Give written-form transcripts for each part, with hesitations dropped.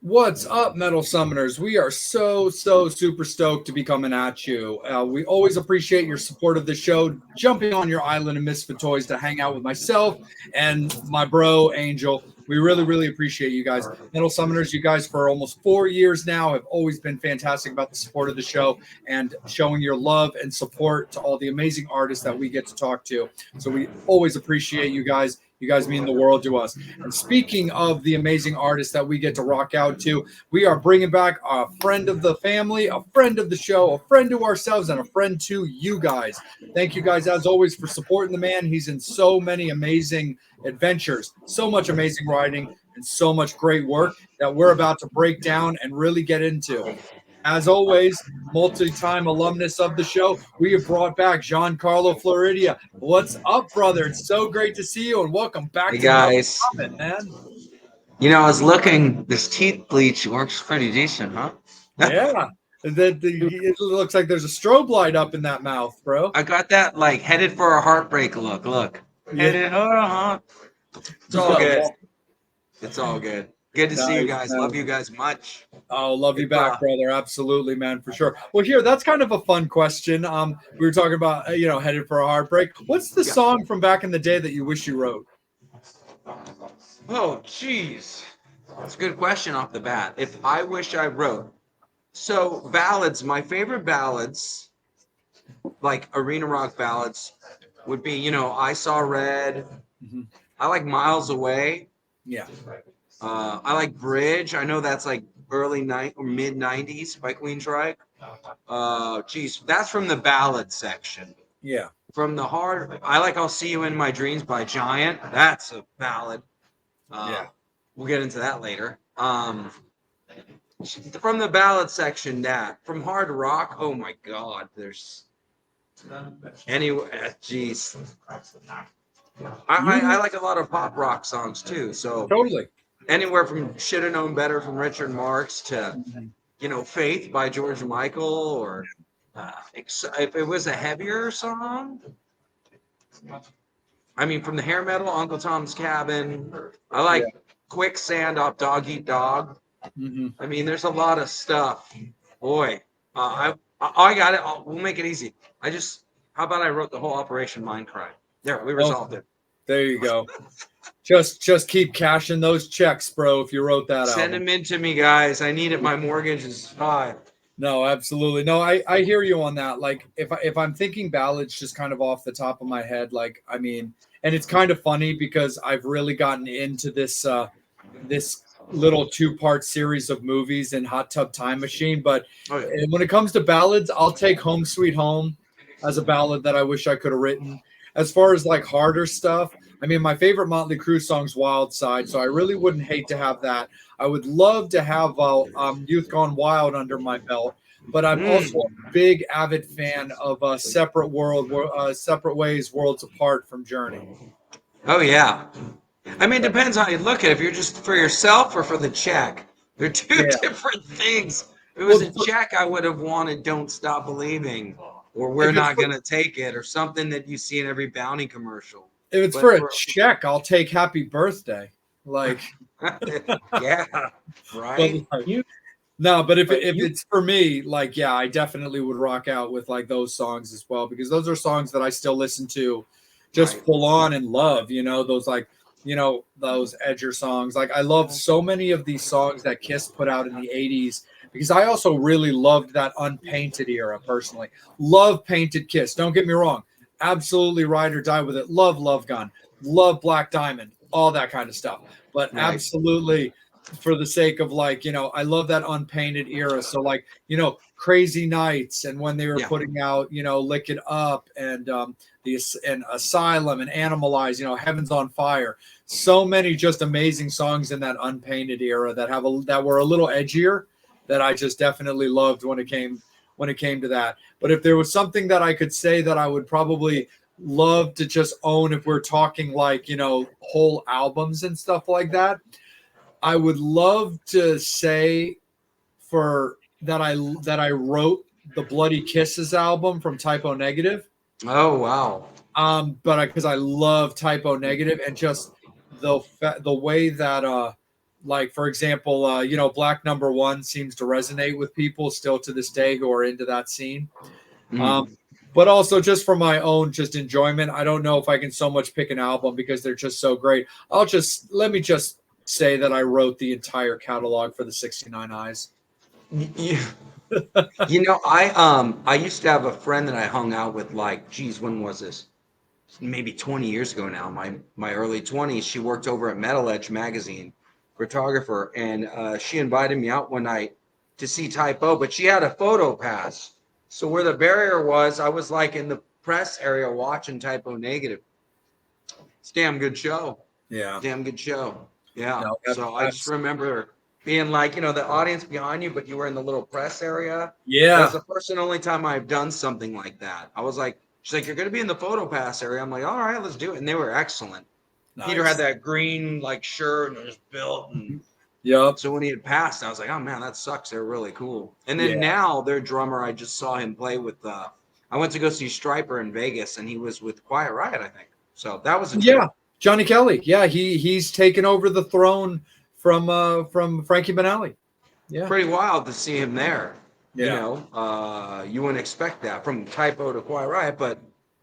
What's up, Metal Summoners? We are so super stoked to be coming at you. We always appreciate your support of the show, jumping on your island of Misfit Toys to hang out with myself and my bro, Angel. We really appreciate you guys. Metal Summoners, you guys for almost 4 years now have always been fantastic about the support of the show and showing your love and support to all the amazing artists that we get to talk to. So we always appreciate you guys. You guys mean the world to us. And speaking of the amazing artists that we get to rock out to, we are bringing back a friend of the family, a friend of the show, a friend to ourselves, and a friend to you guys. Thank you guys, as always, for supporting the man. He's in so many amazing adventures, so much amazing writing, and so much great work that we're about to break down and really get into. As always, multi-time alumnus of the show, we have brought back Giancarlo Floridia. What's up, brother? It's so great to see you, and welcome back Hey to guys. Comment, man. You know, I was looking, this teeth bleach works pretty decent, huh? Yeah. It looks like there's a strobe light up in that mouth, bro. I got that like headed for a heartbreak look. Headed for a heart. It's all good. It's all good. Good to see you guys. Man. Love you guys much. Oh, love you back, brother. Absolutely, man, for sure. Well, here, that's kind of a fun question. We were talking about, headed for a heartbreak. What's the song from back in the day that you wish you wrote? Oh, jeez. That's a good question off the bat. If I wish I wrote. So, ballads, my favorite ballads, like arena rock ballads, would be, I Saw Red. Mm-hmm. I like Miles Away. Yeah. I like Bridge. I know that's like early or mid 90s by Queensryche. That's from the ballad section. Yeah. From the hard, I like I'll See You in My Dreams by Giant. That's a ballad. Yeah. We'll get into that later. From the ballad section, from hard rock, oh my God, there's geez. I like a lot of pop rock songs too. So totally. Anywhere from Should Have Known Better from Richard Marx to, Faith by George Michael, or if it was a heavier song, I mean, from the hair metal, Uncle Tom's Cabin. I like Quicksand off Dog Eat Dog. Mm-hmm. I mean, there's a lot of stuff. Boy, I got it. We'll make it easy. How about I wrote the whole Operation Mindcrime? There, we resolved it. There you go. Just keep cashing those checks, bro. If you wrote that out, send them in to me, guys. I need it. My mortgage is high. No, absolutely. No, I hear you on that. Like if I'm thinking ballads just kind of off the top of my head, like, I mean, and it's kind of funny because I've really gotten into this this little 2-part series of movies in Hot Tub Time Machine. But when it comes to ballads, I'll take Home Sweet Home as a ballad that I wish I could have written. As far as like harder stuff, I mean, my favorite Motley Crue song's Wild Side, so I really wouldn't hate to have that. I would love to have Youth Gone Wild under my belt, but I'm also a big avid fan of Separate Ways, Worlds Apart from Journey. Oh, yeah. I mean, it depends how you look at it. If you're just for yourself or for the check. They're two different things. If it was a check, I would have wanted Don't Stop Believing, or We're Not Gonna Take It, or something that you see in every Bounty commercial. If it's for a check, I'll take Happy Birthday. Like, yeah, right. But if it's for me, like, yeah, I definitely would rock out with like those songs as well, because those are songs that I still listen to just full on and love, those like, those edger songs. Like, I love so many of these songs that Kiss put out in the 80s, because I also really loved that Unpainted era personally. Love Painted Kiss. Don't get me wrong. Absolutely ride or die with it. Love Love Gun. Love Black Diamond. All that kind of stuff. But absolutely, for the sake of like, I love that Unpainted era. So like, Crazy Nights, and when they were putting out, Lick It Up, and and Asylum and Animalize, Heaven's on Fire. So many just amazing songs in that Unpainted era that were a little edgier, that I just definitely loved when it came to that. But if there was something that I could say that I would probably love to just own, if we're talking like, whole albums and stuff like that, I would love to say that I wrote the Bloody Kisses album from Typo Negative. Oh, wow. But because I love Typo Negative, and just the way that like for example, you know, Black Number One seems to resonate with people still to this day who are into that scene. Mm. But also just for my own just enjoyment, I don't know if I can so much pick an album because they're just so great. Let me just say that I wrote the entire catalog for the 69 Eyes. You, you know, I used to have a friend that I hung out with, like, geez, when was this? Maybe 20 years ago now, my early 20s. She worked over at Metal Edge magazine, photographer, and she invited me out one night to see Type O, but she had a photo pass. So where the barrier was, I was like in the press area watching Type O Negative. It's a damn good show. Yeah. Damn good show. Yeah. No, So I just remember being like, you know, the audience behind you, but you were in the little press area. That was yeah. the first and only time I've done something like that. I was like, she's like, you're going to be in the photo pass area. I'm like, all right, let's do it. And they were excellent. Peter had Nice. that green like shirt and it was built. And Yep. so when he had passed, I was like, oh man, that sucks. They're really cool. And then Yeah. now their drummer, I just saw him play with, I went to go see Stryper in Vegas and he was with Quiet Riot, I think. So that was a trip. Yeah. Johnny Kelly. Yeah, he's taken over the throne from Frankie Banali. Yeah. Pretty wild to see him there. Yeah. You know, you wouldn't expect that from Type O to Quiet Riot, but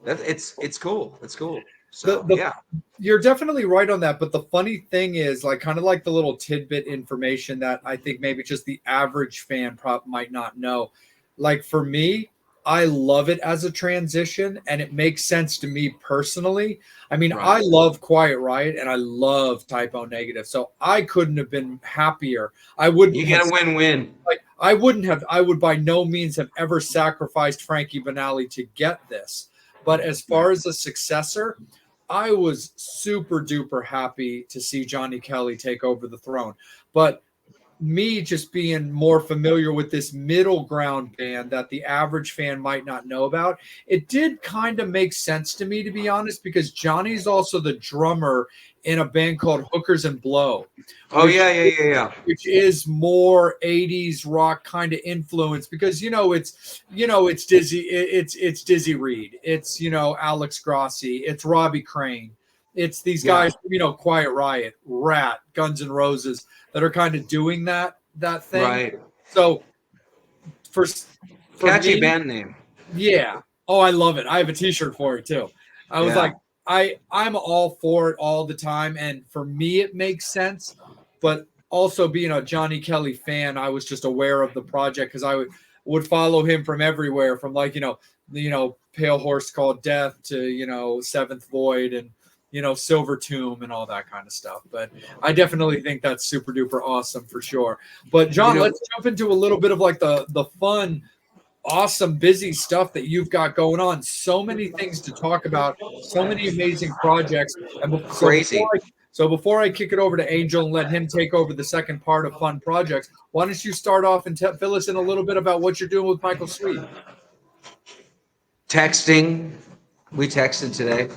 it's cool. It's cool. So yeah, you're definitely right on that. But the funny thing is, like, kind of like the little tidbit information that I think maybe just the average fan might not know. Like for me, I love it as a transition, and it makes sense to me personally. I mean, Right. I love Quiet Riot, and I love Type O Negative, so I couldn't have been happier. I wouldn't. You get a win-win. Like I wouldn't have. I would by no means have ever sacrificed Frankie Banali to get this. But as far as a successor, I was super duper happy to see Johnny Kelly take over the throne. But me just being more familiar with this middle ground band that the average fan might not know about, it did kind of make sense to me, to be honest, because Johnny's also the drummer in a band called Hookers and Blow. Oh yeah. Which is more 80s rock kind of influence because it's Dizzy Reed, it's Alex Grossi, it's Robbie Crane, it's these guys, Quiet Riot, Rat, Guns N' Roses that are kind of doing that thing. Right. So for catchy me, band name. Yeah. Oh, I love it. I have a t-shirt for it too. I was like, I'm all for it all the time. And for me, it makes sense. But also being a Johnny Kelly fan, I was just aware of the project because I would follow him from everywhere, from like, Pale Horse Called Death to, Seventh Void and, Silver Tomb and all that kind of stuff. But I definitely think that's super duper awesome for sure. But John, let's jump into a little bit of like the fun, awesome, busy stuff that you've got going on. So many things to talk about, so many amazing projects. And crazy. So before I kick it over to Angel and let him take over the second part of fun projects, why don't you start off and fill us in a little bit about what you're doing with Michael Sweet? Texting. We texted today.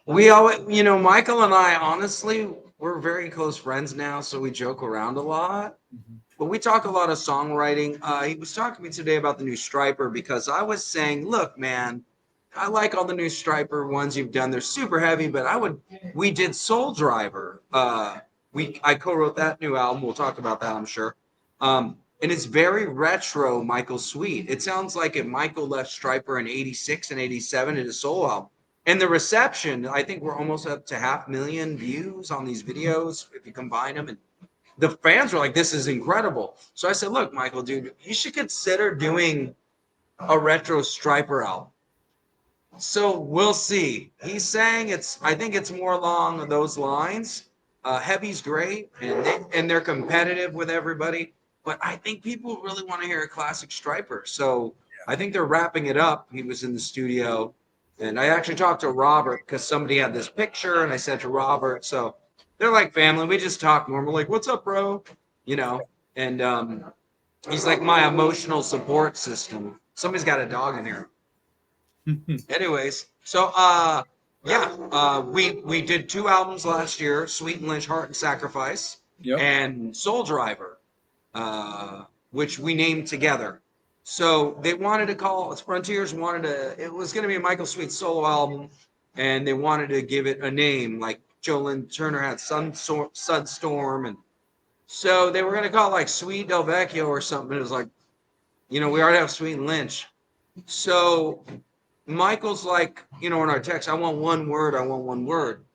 We always, Michael and I, honestly, we're very close friends now, so we joke around a lot. Mm-hmm. But we talk a lot of songwriting. He was talking to me today about the new Stryper because I was saying, look, man, I like all the new Stryper ones you've done. They're super heavy, but we did Soul Driver. I co-wrote that new album. We'll talk about that, I'm sure. And it's very retro Michael Sweet. It sounds like if Michael left Stryper in 86 and 87 in his solo album. And the reception, I think we're almost up to 500,000 views on these videos if you combine them. And the fans were like, this is incredible. So I said, look, Michael, dude, you should consider doing a retro Stryper album. So we'll see. He's saying I think it's more along those lines. Heavy's great, and they're competitive with everybody. But I think people really want to hear a classic Stryper. So I think they're wrapping it up. He was in the studio. And I actually talked to Robert because somebody had this picture, and I said to Robert, so they're like family. We just talk normal, like, what's up, bro? And he's like my emotional support system. Somebody's got a dog in here. Anyways, so we did 2 albums last year, Sweet and Lynch, Heart and Sacrifice, and Soul Driver, which we named together. So they wanted to call, Frontiers it was going to be a Michael Sweet solo album, and they wanted to give it a name, like Joe Lynn Turner had Sunstorm, and so they were going to call it like Sweet Del Vecchio or something. It was like, we already have Sweet and Lynch. So Michael's like, in our text, I want one word.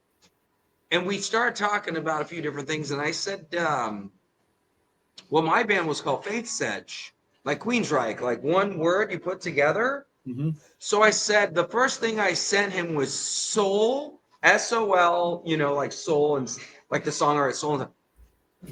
And we started talking about a few different things. And I said, well, my band was called Faith Sedge, like Queensryche, like one word you put together. Mm-hmm. So I said, the first thing I sent him was soul, S-O-L, like soul, and like the song, or soul,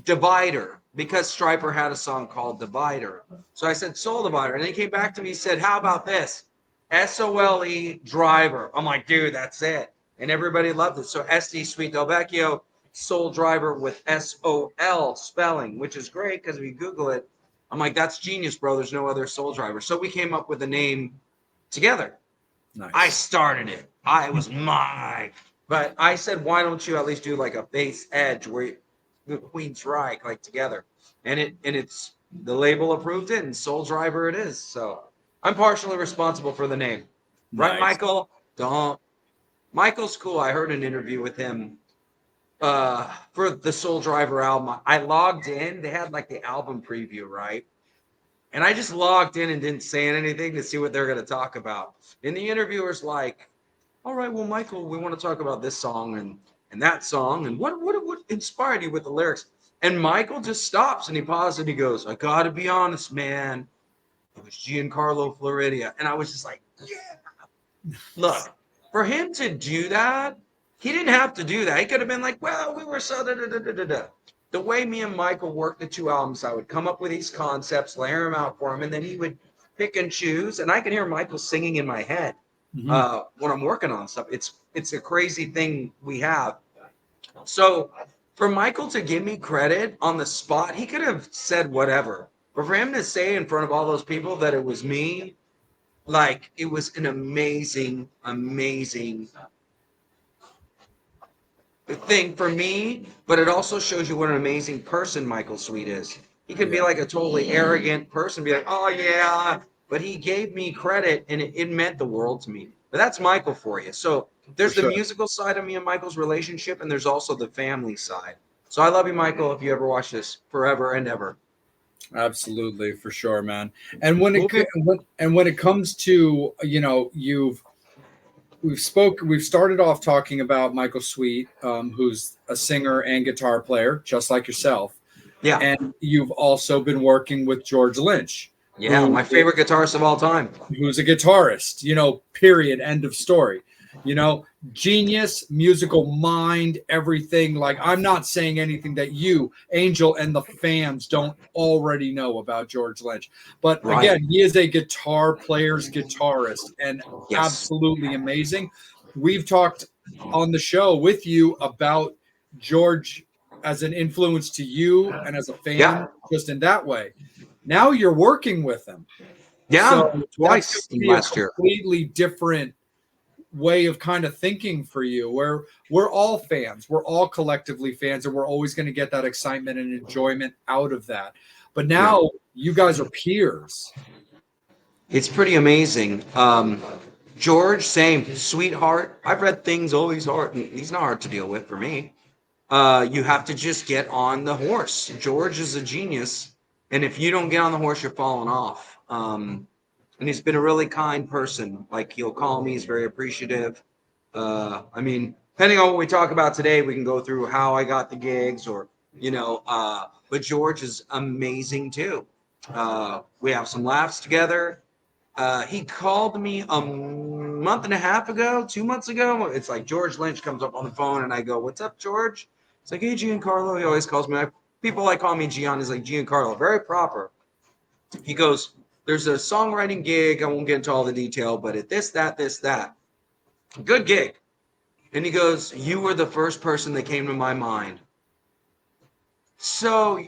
Divider, because Stryper had a song called Divider. So I said Soul Divider, and then he came back to me and said, how about this? S-O-L-E Driver. I'm like, dude, that's it. And everybody loved it. So S-D Sweet Del Vecchio, Soul Driver with S-O-L spelling, which is great because if you Google it, I'm like, that's genius, bro. There's no other Soul Driver. So we came up with a name together. Nice. I started it. It was mine. But I said, why don't you at least do like a Faith Edge where the Queensryche like together, and it's the label approved it, and Soul Driver it is. So I'm partially responsible for the name. Nice. Right, Michael? Michael's cool. I heard an interview with him for the Soul Driver album. I logged in. They had like the album preview, right? And I just logged in and didn't say anything to see what they're going to talk about. And the interviewer's like, all right, well, Michael, we want to talk about this song and that song, and what inspired you with the lyrics? And Michael just stops and he pauses and he goes, I gotta be honest, man, it was Giancarlo Floridia. And I was just like, yeah. Look, for him to do that, he didn't have to do that. He could have been like, well, we were so da-da-da-da-da-da. The way me and Michael worked the two albums, I would come up with these concepts, layer them out for him, and then he would pick and choose. And I can hear Michael singing in my head when I'm working on stuff. It's a crazy thing we have. So for Michael to give me credit on the spot, he could have said whatever. But for him to say in front of all those people that it was me, like, it was an amazing, amazing thing for me. But it also shows you what an amazing person Michael Sweet is. He could be like a totally arrogant person, be like, oh, yeah. But he gave me credit, and it meant the world to me. But that's Michael for you. So there's the musical side of me and Michael's relationship, and there's also the family side. So I love you, Michael, if you ever watch this, forever and ever. Absolutely, for sure, man. And when it comes to, we've started off talking about Michael Sweet, who's a singer and guitar player, just like yourself. Yeah. And you've also been working with George Lynch. Yeah, my favorite guitarist of all time. Who's a guitarist, period, end of story. Genius, musical mind, everything. Like, I'm not saying anything that you, Angel, and the fans don't already know about George Lynch. But again, he is a guitar player's guitarist and absolutely amazing. We've talked on the show with you about George as an influence to you and as a fan, just in that way. Now you're working with him. Yeah, so twice last year. Completely different way of kind of thinking for you, where we're all fans. We're all collectively fans, and we're always going to get that excitement and enjoyment out of that. But now you guys are peers. It's pretty amazing. George, same. Sweetheart. I've read things, he's hard. He's not hard to deal with for me. You have to just get on the horse. George is a genius. And if you don't get on the horse, you're falling off. And he's been a really kind person. Like, he'll call me. He's very appreciative. Depending on what we talk about today, we can go through how I got the gigs or, but George is amazing too. We have some laughs together. He called me a month and a half ago, 2 months ago. It's like George Lynch comes up on the phone and I go, what's up, George? It's like, hey, Giancarlo. He always calls me. People like call me Gian. He's like, Giancarlo, very proper. He goes, there's a songwriting gig. I won't get into all the detail, but at this, that. Good gig. And he goes, you were the first person that came to my mind. So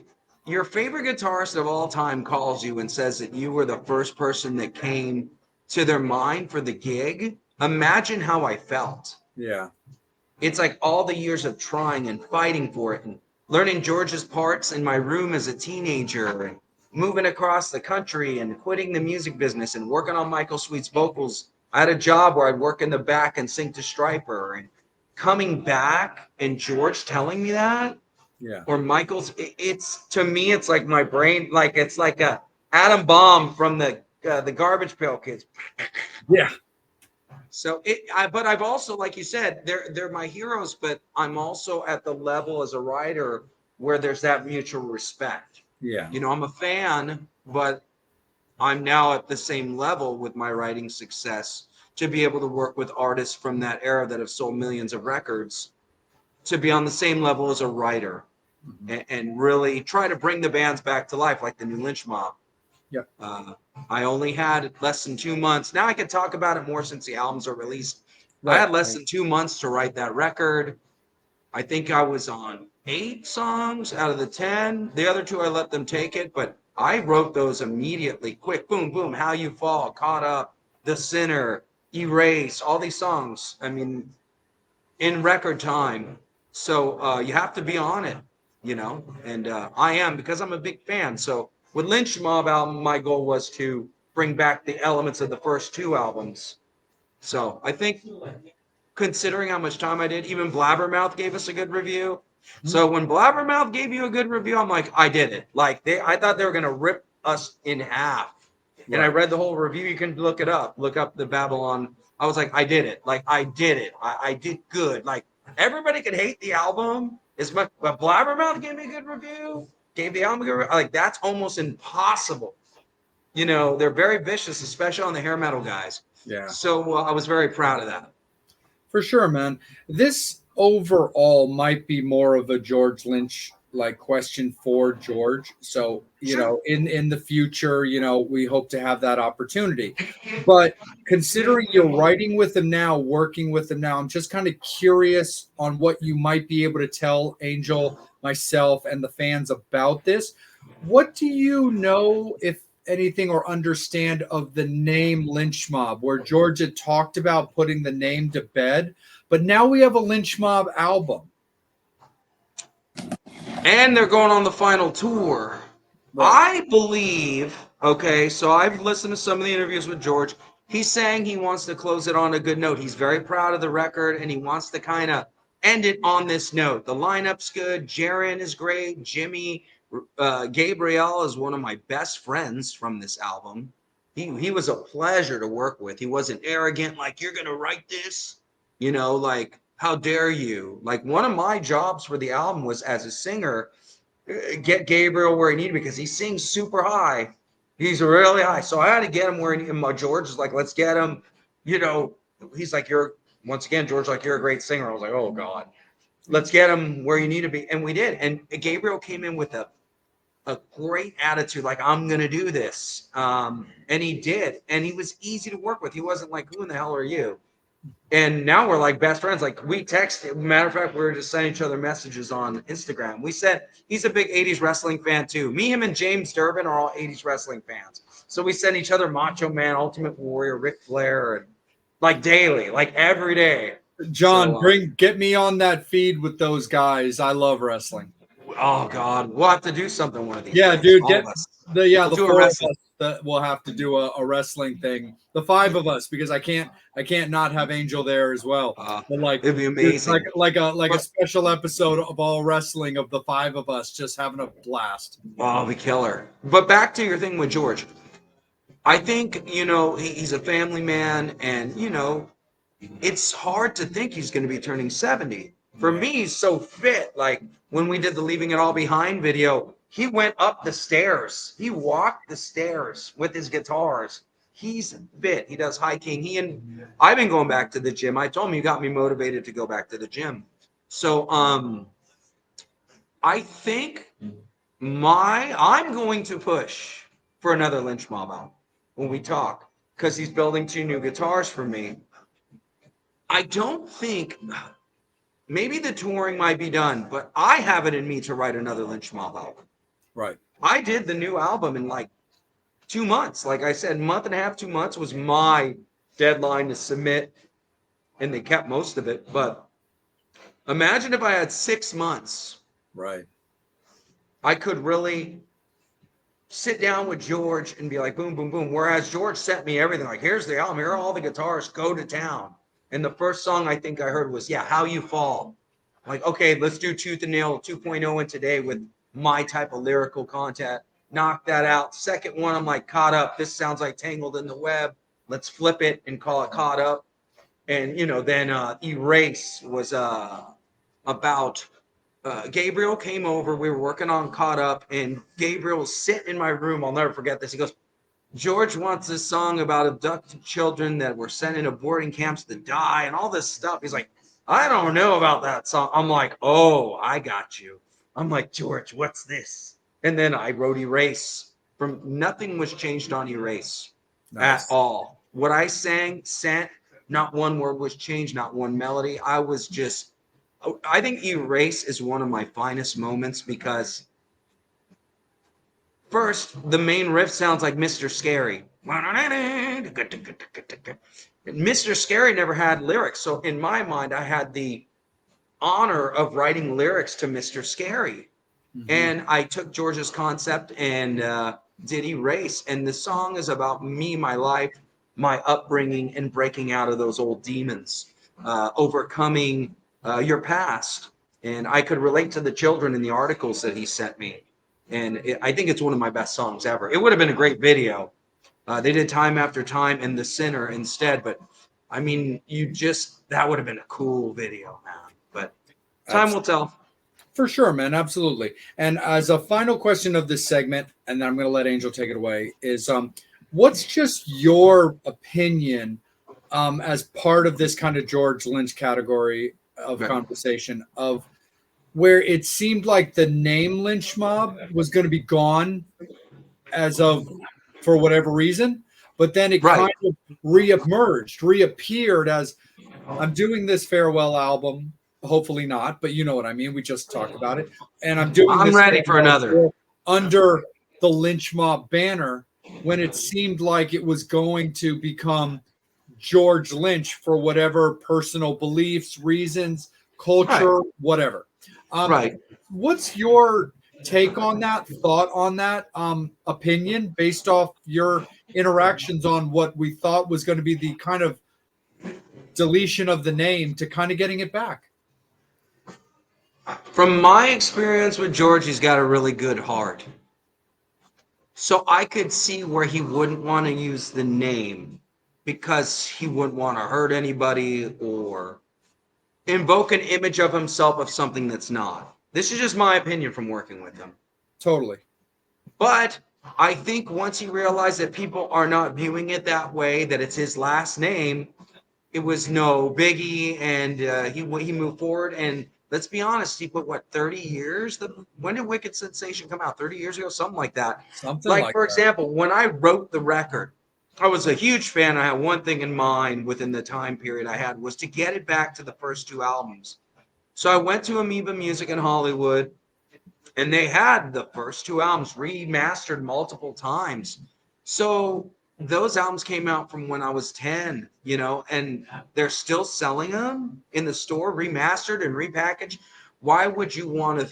your favorite guitarist of all time calls you and says that you were the first person that came to their mind for the gig. Imagine how I felt. Yeah. It's like all the years of trying and fighting for it and learning George's parts in my room as a teenager and moving across the country and quitting the music business and working on Michael Sweet's vocals. I had a job where I'd work in the back and sing to Stryper and coming back and George telling me that, Yeah. or Michael's, it's to me, it's like my brain, like it's like a atom bomb from the Garbage Pail Kids. Yeah. So but I've also, like you said, they're my heroes, but I'm also at the level as a writer where there's that mutual respect. Yeah. You know, I'm a fan, but I'm now at the same level with my writing success to be able to work with artists from that era that have sold millions of records, to be on the same level as a writer, and really try to bring the bands back to life, like the new Lynch Mob. Yeah. I only had less than 2 months. Now I can talk about it more since the albums are released. Right. I had less than 2 months to write that record. I think I was on 8 songs out of the 10. The other 2, I let them take it, but I wrote those immediately, quick, boom, boom, How You Fall, Caught Up, The Sinner, Erase, all these songs. I mean, in record time. So you have to be on it, you know, and I am, because I'm a big fan. So with Lynch Mob album, my goal was to bring back the elements of the first 2 albums. So I think, considering how much time I did, even Blabbermouth gave us a good review. So when Blabbermouth gave you a good review, I'm like, I did it. Like I thought they were gonna rip us in half. And I read the whole review. You can look it up. Look up the Babylon. I was like, I did it. Like I did it. I did good. Like everybody could hate the album as much, but Blabbermouth gave me a good review. Gave the album a good review. Like that's almost impossible. You know, they're very vicious, especially on the hair metal guys. Yeah. So I was very proud of that. For sure, man. This overall might be more of a George Lynch like question for George. So, you know, in the future, you know, we hope to have that opportunity. But considering you're writing with him now, working with him now, I'm just kind of curious on what you might be able to tell Angel, myself, and the fans about this. What do you know, if anything, or understand of the name Lynch Mob, where George had talked about putting the name to bed, but now we have a Lynch Mob album. And they're going on the final tour. Right. I believe, okay, so I've listened to some of the interviews with George. He's saying he wants to close it on a good note. He's very proud of the record, and he wants to kind of end it on this note. The lineup's good. Jaron is great. Jimmy, Gabriel is one of my best friends from this album. He was a pleasure to work with. He wasn't arrogant, like, you're going to write this. You know, like, how dare you? Like, one of my jobs for the album was, as a singer, get Gabriel where he needed, because he sings super high. He's really high. So I had to get him where he, my George is like, let's get him. You know, he's like, once again, George, like, you're a great singer. I was like, oh God, let's get him where you need to be. And we did. And Gabriel came in with a great attitude, like, I'm going to do this. And he did. And he was easy to work with. He wasn't like, who in the hell are you? And now we're like best friends. Like, we text. Matter of fact, we were just sending each other messages on Instagram. We said he's a big 80s wrestling fan too. Me, him, and James Durbin are all 80s wrestling fans. So we send each other Macho Man, Ultimate Warrior, Ric Flair, and like daily, like every day. John, get me on that feed with those guys. I love wrestling. Oh God, we'll have to do something one of these. Yeah, days. dude, All get the we'll 4 of us that we'll have to do a wrestling thing. The 5 of us, because I can't not have Angel there as well. But like, it'd be amazing. Like a special episode of all wrestling of the 5 of us just having a blast. Oh, the killer. But back to your thing with George. I think, you know, he's a family man, and you know, it's hard to think he's going to be turning 70. For me, he's so fit. Like, when we did the Leaving It All Behind video, he went up the stairs. He walked the stairs with his guitars. He's fit. He does hiking. I've been going back to the gym. I told him, you got me motivated to go back to the gym. So I think I'm going to push for another Lynch Mob album when we talk, because he's building 2 new guitars for me. I don't think, maybe the touring might be done, but I have it in me to write another Lynch Mob album. Right. I did the new album in like 2 months. Like I said, month and a half, 2 months was my deadline to submit, and they kept most of it. But imagine if I had 6 months. Right. I could really sit down with George and be like, boom, boom, boom. Whereas George sent me everything. Like, here's the album. Here are all the guitars. Go to town. And the first song I think I heard was, How You Fall. Like, okay, let's do Tooth and Nail 2.0 in today with my type of lyrical content. Knock that out. Second one, I'm like, Caught Up. This sounds like Tangled in the Web. Let's flip it and call it Caught Up. And, then Erase was about Gabriel came over. We were working on Caught Up, and Gabriel was sitting in my room. I'll never forget this. He goes, George wants this song about abducted children that were sent into boarding camps to die and all this stuff. He's like, I don't know about that song. I'm like, oh, I got you. I'm like, George, what's this? And then I wrote Erase. From nothing was changed on Erase at all. What I sang, sent, not one word was changed, not one melody. I think Erase is one of my finest moments because first, the main riff sounds like Mr. Scary. Mr. Scary never had lyrics. So in my mind, I had the honor of writing lyrics to Mr. Scary. Mm-hmm. And I took George's concept and did Erase. And the song is about me, my life, my upbringing, and breaking out of those old demons, overcoming your past. And I could relate to the children in the articles that he sent me. And I think it's one of my best songs ever. It would have been a great video. They did Time After Time and The Sinner instead. But, I mean, that would have been a cool video, man. But time will tell. For sure, man. Absolutely. And as a final question of this segment, and then I'm going to let Angel take it away, is what's just your opinion as part of this kind of George Lynch category of conversation of where it seemed like the name Lynch Mob was going to be gone for whatever reason, but then it kind of reappeared as I'm doing this farewell album. Hopefully not, but you know what I mean. We just talked about it, and I'm ready for another under the Lynch Mob banner when it seemed like it was going to become George Lynch for whatever personal beliefs, reasons, culture, whatever. What's your take on that, thought on that, opinion based off your interactions on what we thought was going to be the kind of deletion of the name to kind of getting it back? From my experience with George, he's got a really good heart. So I could see where he wouldn't want to use the name because he wouldn't want to hurt anybody or invoke an image of himself of something that's not. This is just my opinion from working with him. Totally. But I think once he realized that people are not viewing it that way, that it's his last name, it was no biggie, and he moved forward. And let's be honest, he put 30 years? When did Wicked Sensation come out? 30 years ago, something like that. For example, when I wrote the record, I was a huge fan. I had one thing in mind within the time period I had was to get it back to the first two albums. So I went to Amoeba Music in Hollywood, and they had the first two albums remastered multiple times. So those albums came out from when I was 10, and they're still selling them in the store, remastered and repackaged. Why would you want to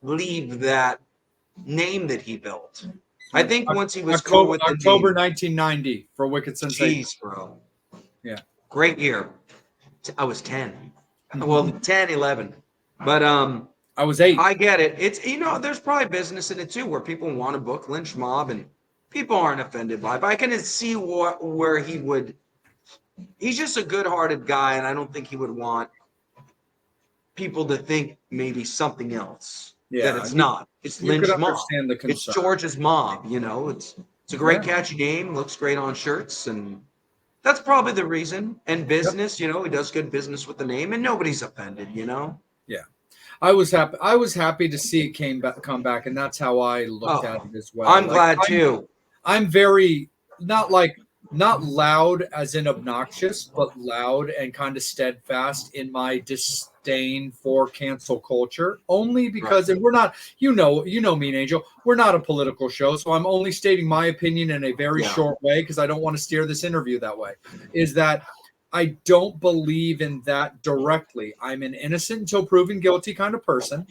leave that name that he built? I think once he was October 1990 for Wicked Sensation. Jeez, bro. Yeah. Great year. I was 10. Well, 10, 11. But I was 8. I get it. It's there's probably business in it too where people want to book Lynch Mob and people aren't offended by it. But I can see where he would. He's just a good-hearted guy, and I don't think he would want people to think maybe something else. Yeah, that it's not. It's Lynch Mob. It's George's Mob. It's a great catchy name. Looks great on shirts, and that's probably the reason. And business, he does good business with the name, and nobody's offended. Yeah. I was happy. I was happy to see it come back, and that's how I looked at it as well. I'm glad too. I'm very not loud as in obnoxious, but loud and kind of steadfast in my disdain for cancel culture. Only because, and we're not, you know me and Angel, we're not a political show, so I'm only stating my opinion in a very short way because I don't want to steer this interview that way. Is that I don't believe in that directly. I'm an innocent until proven guilty kind of person.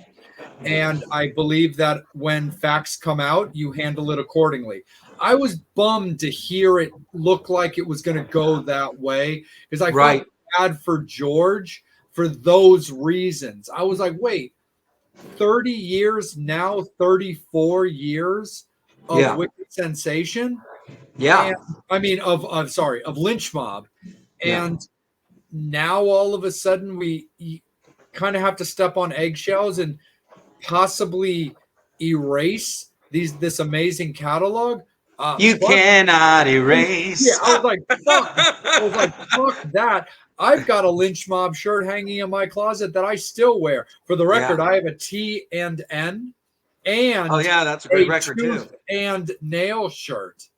And I believe that when facts come out, you handle it accordingly. I was bummed to hear it look like it was going to go that way because bad for George for those reasons. I was like, wait, 30 years now, 34 years of Yeah. Wicked Sensation, Yeah. and I mean of Lynch Mob, Yeah. and now all of a sudden we kind of have to step on eggshells and possibly erase this amazing catalog. You Fuck. cannot Yeah, erase. I was like, fuck. I was like, fuck that. I've got a Lynch Mob shirt hanging in my closet that I still wear. For the record, Yeah. I have a T and N Oh and yeah, that's a great record too. tooth and nail shirt.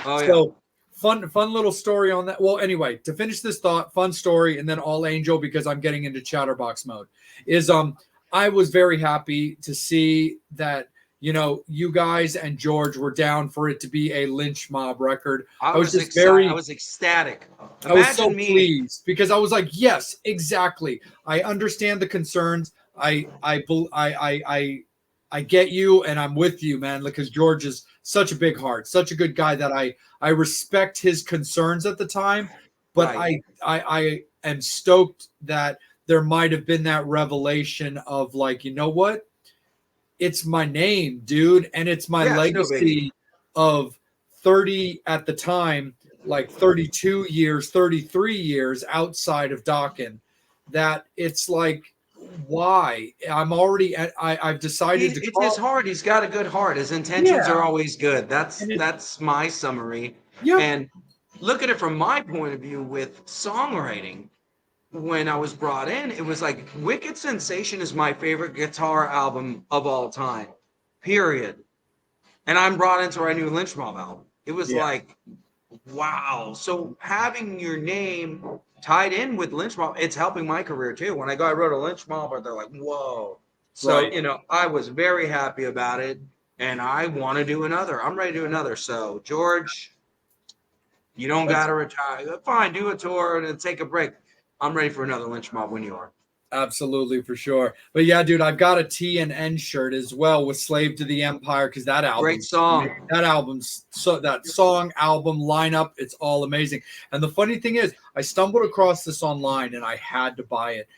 Oh yeah. So fun little story on that. Well, anyway, to finish this thought, fun story, and then all angel because I'm getting into chatterbox mode. Is I was very happy to see that you guys and George were down for it to be a Lynch Mob record. I was was just excited. I was ecstatic. I was so Imagine me. pleased because I was like, yes, exactly. I understand the concerns. I get you, and I'm with you, man. Because George is such a big heart, such a good guy that I respect his concerns at the time, but Right. I am stoked that there might have been that revelation of like, you know what? It's my name, dude, and it's my Yeah, it's no biggie. legacy of 30 at the time, like 32 years, 33 years outside of Dawkins. That it's like, why? I've decided to It's his call. heart. He's got a good heart. His intentions Yeah, are always good. That's and my summary. yep, And look at it from my point of view with songwriting. When I was brought in, it was like Wicked Sensation is my favorite guitar album of all time. Period. And I'm brought into our new Lynch Mob album. It was yeah, like, wow. So having your name tied in with Lynch Mob, it's helping my career too. When I wrote a Lynch Mob, they're like, whoa. So, right. I was very happy about it. And I want to do another. I'm ready to do another. So, George, you don't got That's to retire. Fine, do a tour and take a break. I'm ready for another Lynch Mob when you are. absolutely for sure. But yeah, dude, I've got a T and N shirt as well with "Slave to the Empire" because that Great album's song. that song album lineup, it's all amazing. And the funny thing is, I stumbled across this online and I had to buy it.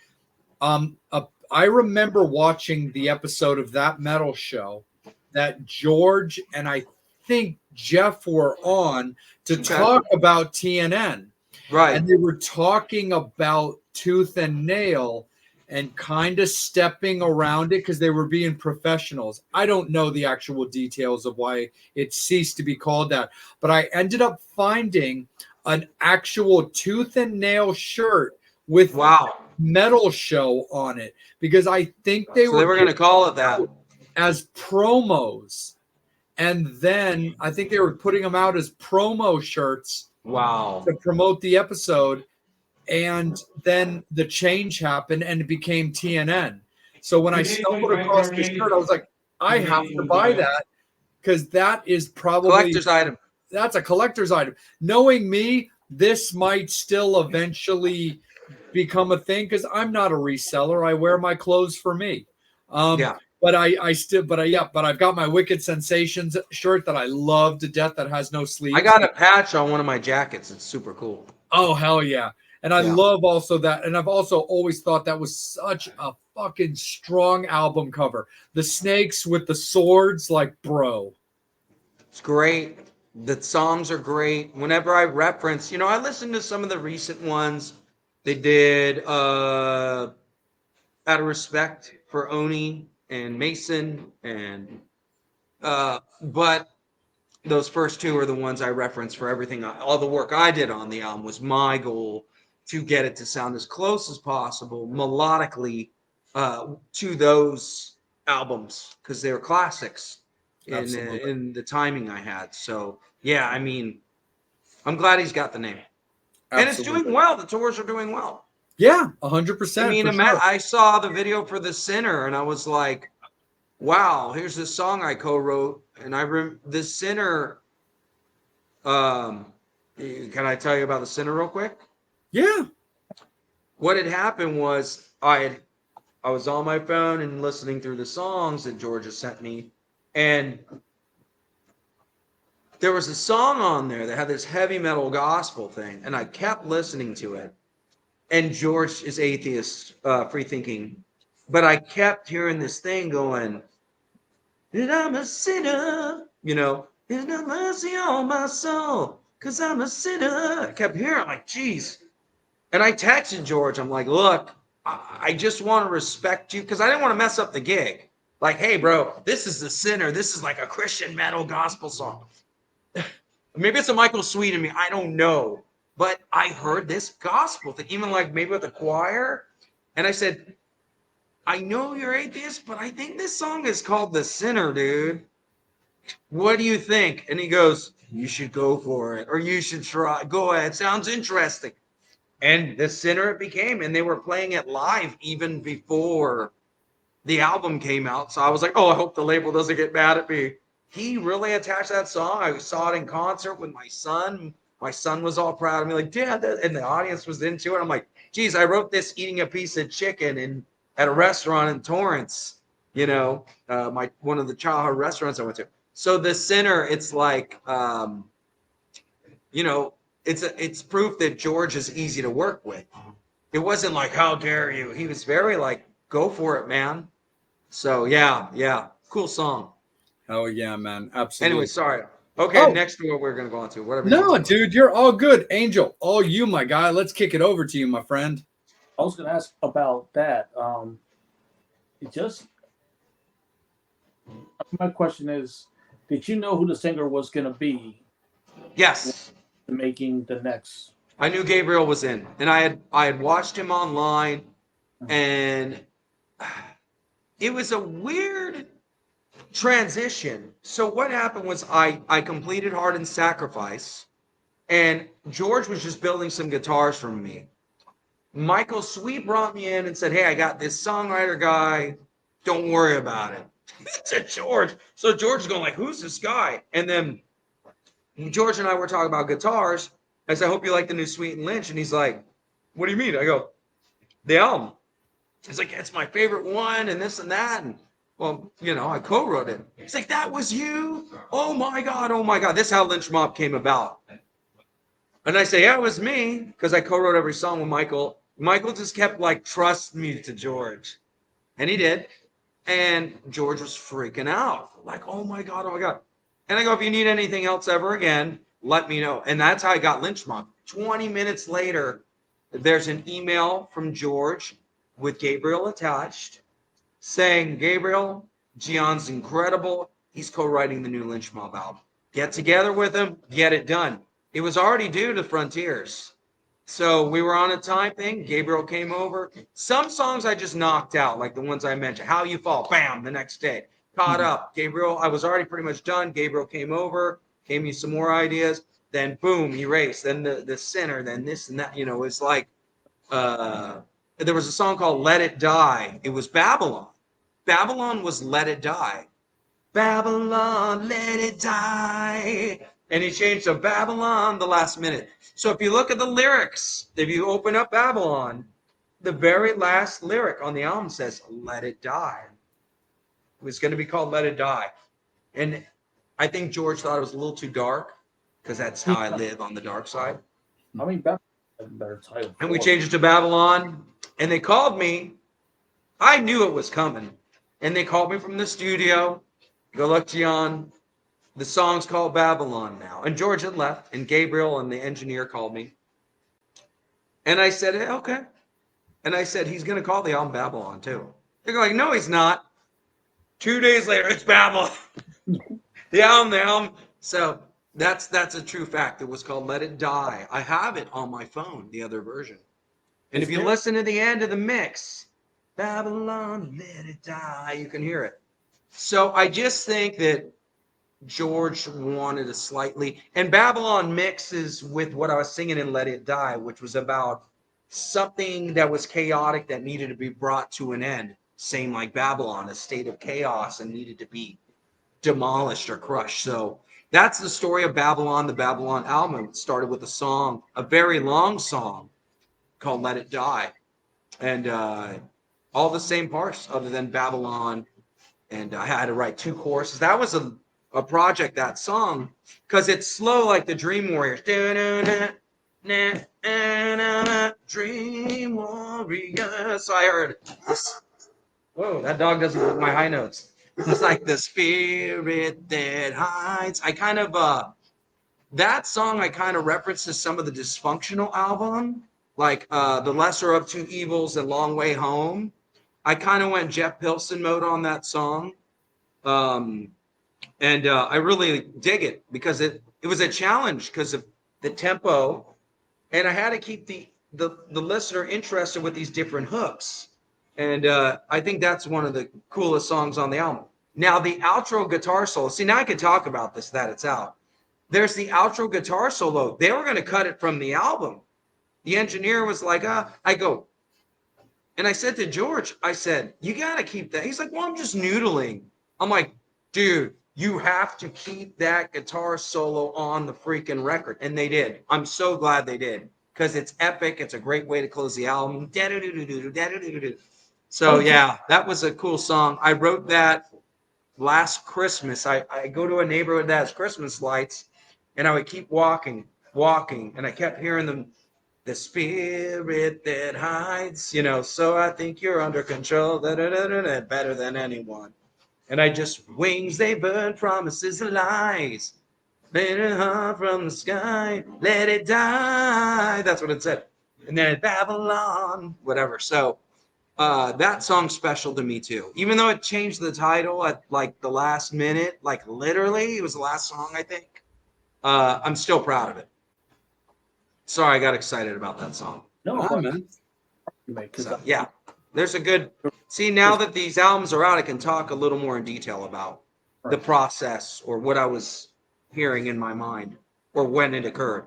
I remember watching the episode of That Metal Show that George and I think Jeff were on to talk about TNN. Right. And they were talking about Tooth and Nail and kind of stepping around it because they were being professionals. I don't know the actual details of why it ceased to be called that, but I ended up finding an actual Tooth and Nail shirt with Metal Show on it because I think they were going to call it that as promos. And then I think they were putting them out as promo shirts. Wow. To promote the episode, and then the change happened and it became TNN. So when I stumbled across this shirt, I was like, I have to buy that because that is probably collector's item. That's a collector's item. Knowing me, this might still eventually become a thing because I'm not a reseller. I wear my clothes for me. But I've got my Wicked Sensations shirt that I love to death that has no sleeves. I got a patch on one of my jackets. It's super cool. Oh, hell yeah. And I love also that. And I've also always thought that was such a fucking strong album cover. The snakes with the swords, like, bro. It's great. The songs are great. Whenever I reference, I listened to some of the recent ones. They did out of respect for Oni and Mason, and but those first two are the ones I reference for everything. All the work I did on the album was my goal to get it to sound as close as possible melodically to those albums because they were classics in the timing I had. So yeah, I mean, I'm glad he's got the name. Absolutely. And it's doing well. The tours are doing well. Yeah, 100%. I mean, I saw the video for The Sinner, and I was like, wow, here's this song I co-wrote. And The Sinner, can I tell you about The Sinner real quick? Yeah. What had happened was I was on my phone and listening through the songs that Georgia sent me, and there was a song on there that had this heavy metal gospel thing, and I kept listening to it. and George is atheist, free thinking. But I kept hearing this thing going, that I'm a sinner, there's no mercy on my soul, because I'm a sinner. I kept hearing, I'm like, geez. And I texted George, I'm like, look, I just want to respect you, because I didn't want to mess up the gig. Like, hey, bro, this is the sinner. This is like a Christian metal gospel song. Maybe it's a Michael Sweet in me. I don't know. But I heard this gospel thing, even like maybe with the choir. And I said, I know you're atheist, but I think this song is called The Sinner, dude. What do you think? And he goes, you should go for it, or you should try. Go ahead. Sounds interesting. And The Sinner it became. And they were playing it live even before the album came out. So I was like, oh, I hope the label doesn't get mad at me. He really attached that song. I saw it in concert with my son. My son was all proud of me, like, Dad, and the audience was into it. I'm like, geez, I wrote this eating a piece of chicken at a restaurant in Torrance, one of the childhood restaurants I went to. So The Sinner, it's like, it's proof that George is easy to work with. It wasn't like, how dare you? He was very like, go for it, man. So yeah, cool song. Oh yeah, man, absolutely. Anyway, sorry. Okay, next to what we're gonna go on to. Whatever. No, dude, you're all good. Angel, all you, my guy. Let's kick it over to you, my friend. I was gonna ask about that. My question is, did you know who the singer was gonna be? Yes. Making the next. I knew Gabriel was in, and I had watched him online, and it was a weird transition. So what happened was I completed Heart and Sacrifice, and George was just building some guitars for me. Michael Sweet brought me in and said, hey, I got this songwriter guy. Don't worry about it. To George. So George is going like, who's this guy? And then George and I were talking about guitars. I said, I hope you like the new Sweet and Lynch. And he's like, what do you mean? I go, the album. He's like, it's my favorite one and this and that. And well, I co-wrote it. He's like, that was you? Oh my God. This is how Lynch Mob came about. And I say, yeah, it was me, because I co-wrote every song with Michael. Michael just kept like, trust me to George. And he did. And George was freaking out. Like, oh my God. And I go, if you need anything else ever again, let me know. And that's how I got Lynch Mob. 20 minutes later, there's an email from George with Gabriel attached saying, Gabriel, Gian's incredible. He's co-writing the new Lynch Mob album. Get together with him, get it done. It was already due to Frontiers. So we were on a time thing. Gabriel came over. Some songs I just knocked out, like the ones I mentioned. How You Fall, bam, the next day. Caught up. Gabriel, I was already pretty much done. Gabriel came over, gave me some more ideas. Then boom, erased. Then the Sinner, then this and that. It's like, there was a song called Let It Die. It was Babylon. Babylon was Let It Die. Babylon, let it die. And he changed to Babylon the last minute. So if you look at the lyrics, if you open up Babylon, the very last lyric on the album says, let it die. It was going to be called Let It Die. And I think George thought it was a little too dark, because that's how I live, on the dark side. I mean, Babylon is a better title. And we changed it to Babylon. And they called me. I knew it was coming. And they called me from the studio. Go look, Gian. The song's called Babylon now. And George had left. And Gabriel and the engineer called me. And I said, hey, okay. And I said, he's going to call the album Babylon too. They're like, no, he's not. 2 days later, it's Babylon. The album. So that's a true fact. It was called Let It Die. I have it on my phone, the other version. And if you listen to the end of the mix, Babylon, let it die, you can hear it. So I just think that George wanted a slightly, and Babylon mixes with what I was singing in Let It Die, which was about something that was chaotic that needed to be brought to an end. Same like Babylon, a state of chaos and needed to be demolished or crushed. So that's the story of Babylon, the Babylon album. It started with a song, a very long song called Let It Die. And all the same parts other than Babylon. And I had to write 2 choruses. That was a project, that song, because it's slow like the Dream Warriors. Nah, and I'm a dream warrior. So I heard this. Whoa, that dog doesn't like my high notes. It's like the spirit that hides. I kind of that song I kind of referenced some of the Dysfunctional album, like The Lesser of Two Evils and Long Way Home. I kind of went Jeff Pilson mode on that song. And I really dig it because it was a challenge because of the tempo, and I had to keep the listener interested with these different hooks. And I think that's one of the coolest songs on the album. Now the outro guitar solo. See, now I can talk about this, that it's out. There's the outro guitar solo. They were going to cut it from the album. The engineer was like, I go, and I said to George, I said, you got to keep that. He's like, well, I'm just noodling. I'm like, dude, you have to keep that guitar solo on the freaking record. And they did. I'm so glad they did because it's epic. It's a great way to close the album. So, yeah, that was a cool song. I wrote that last Christmas. I go to a neighborhood that has Christmas lights, and I would keep walking, and I kept hearing them. The spirit that hides, so I think you're under control, better than anyone. And I just, wings they burn, promises and lies. Better heart from the sky, let it die. That's what it said. And then Babylon, whatever. So that song's special to me too. Even though it changed the title at like the last minute, like literally, it was the last song, I think. I'm still proud of it. Sorry, I got excited about that song. No, man. So, yeah, there's a good. See, now that these albums are out, I can talk a little more in detail about the process or what I was hearing in my mind or when it occurred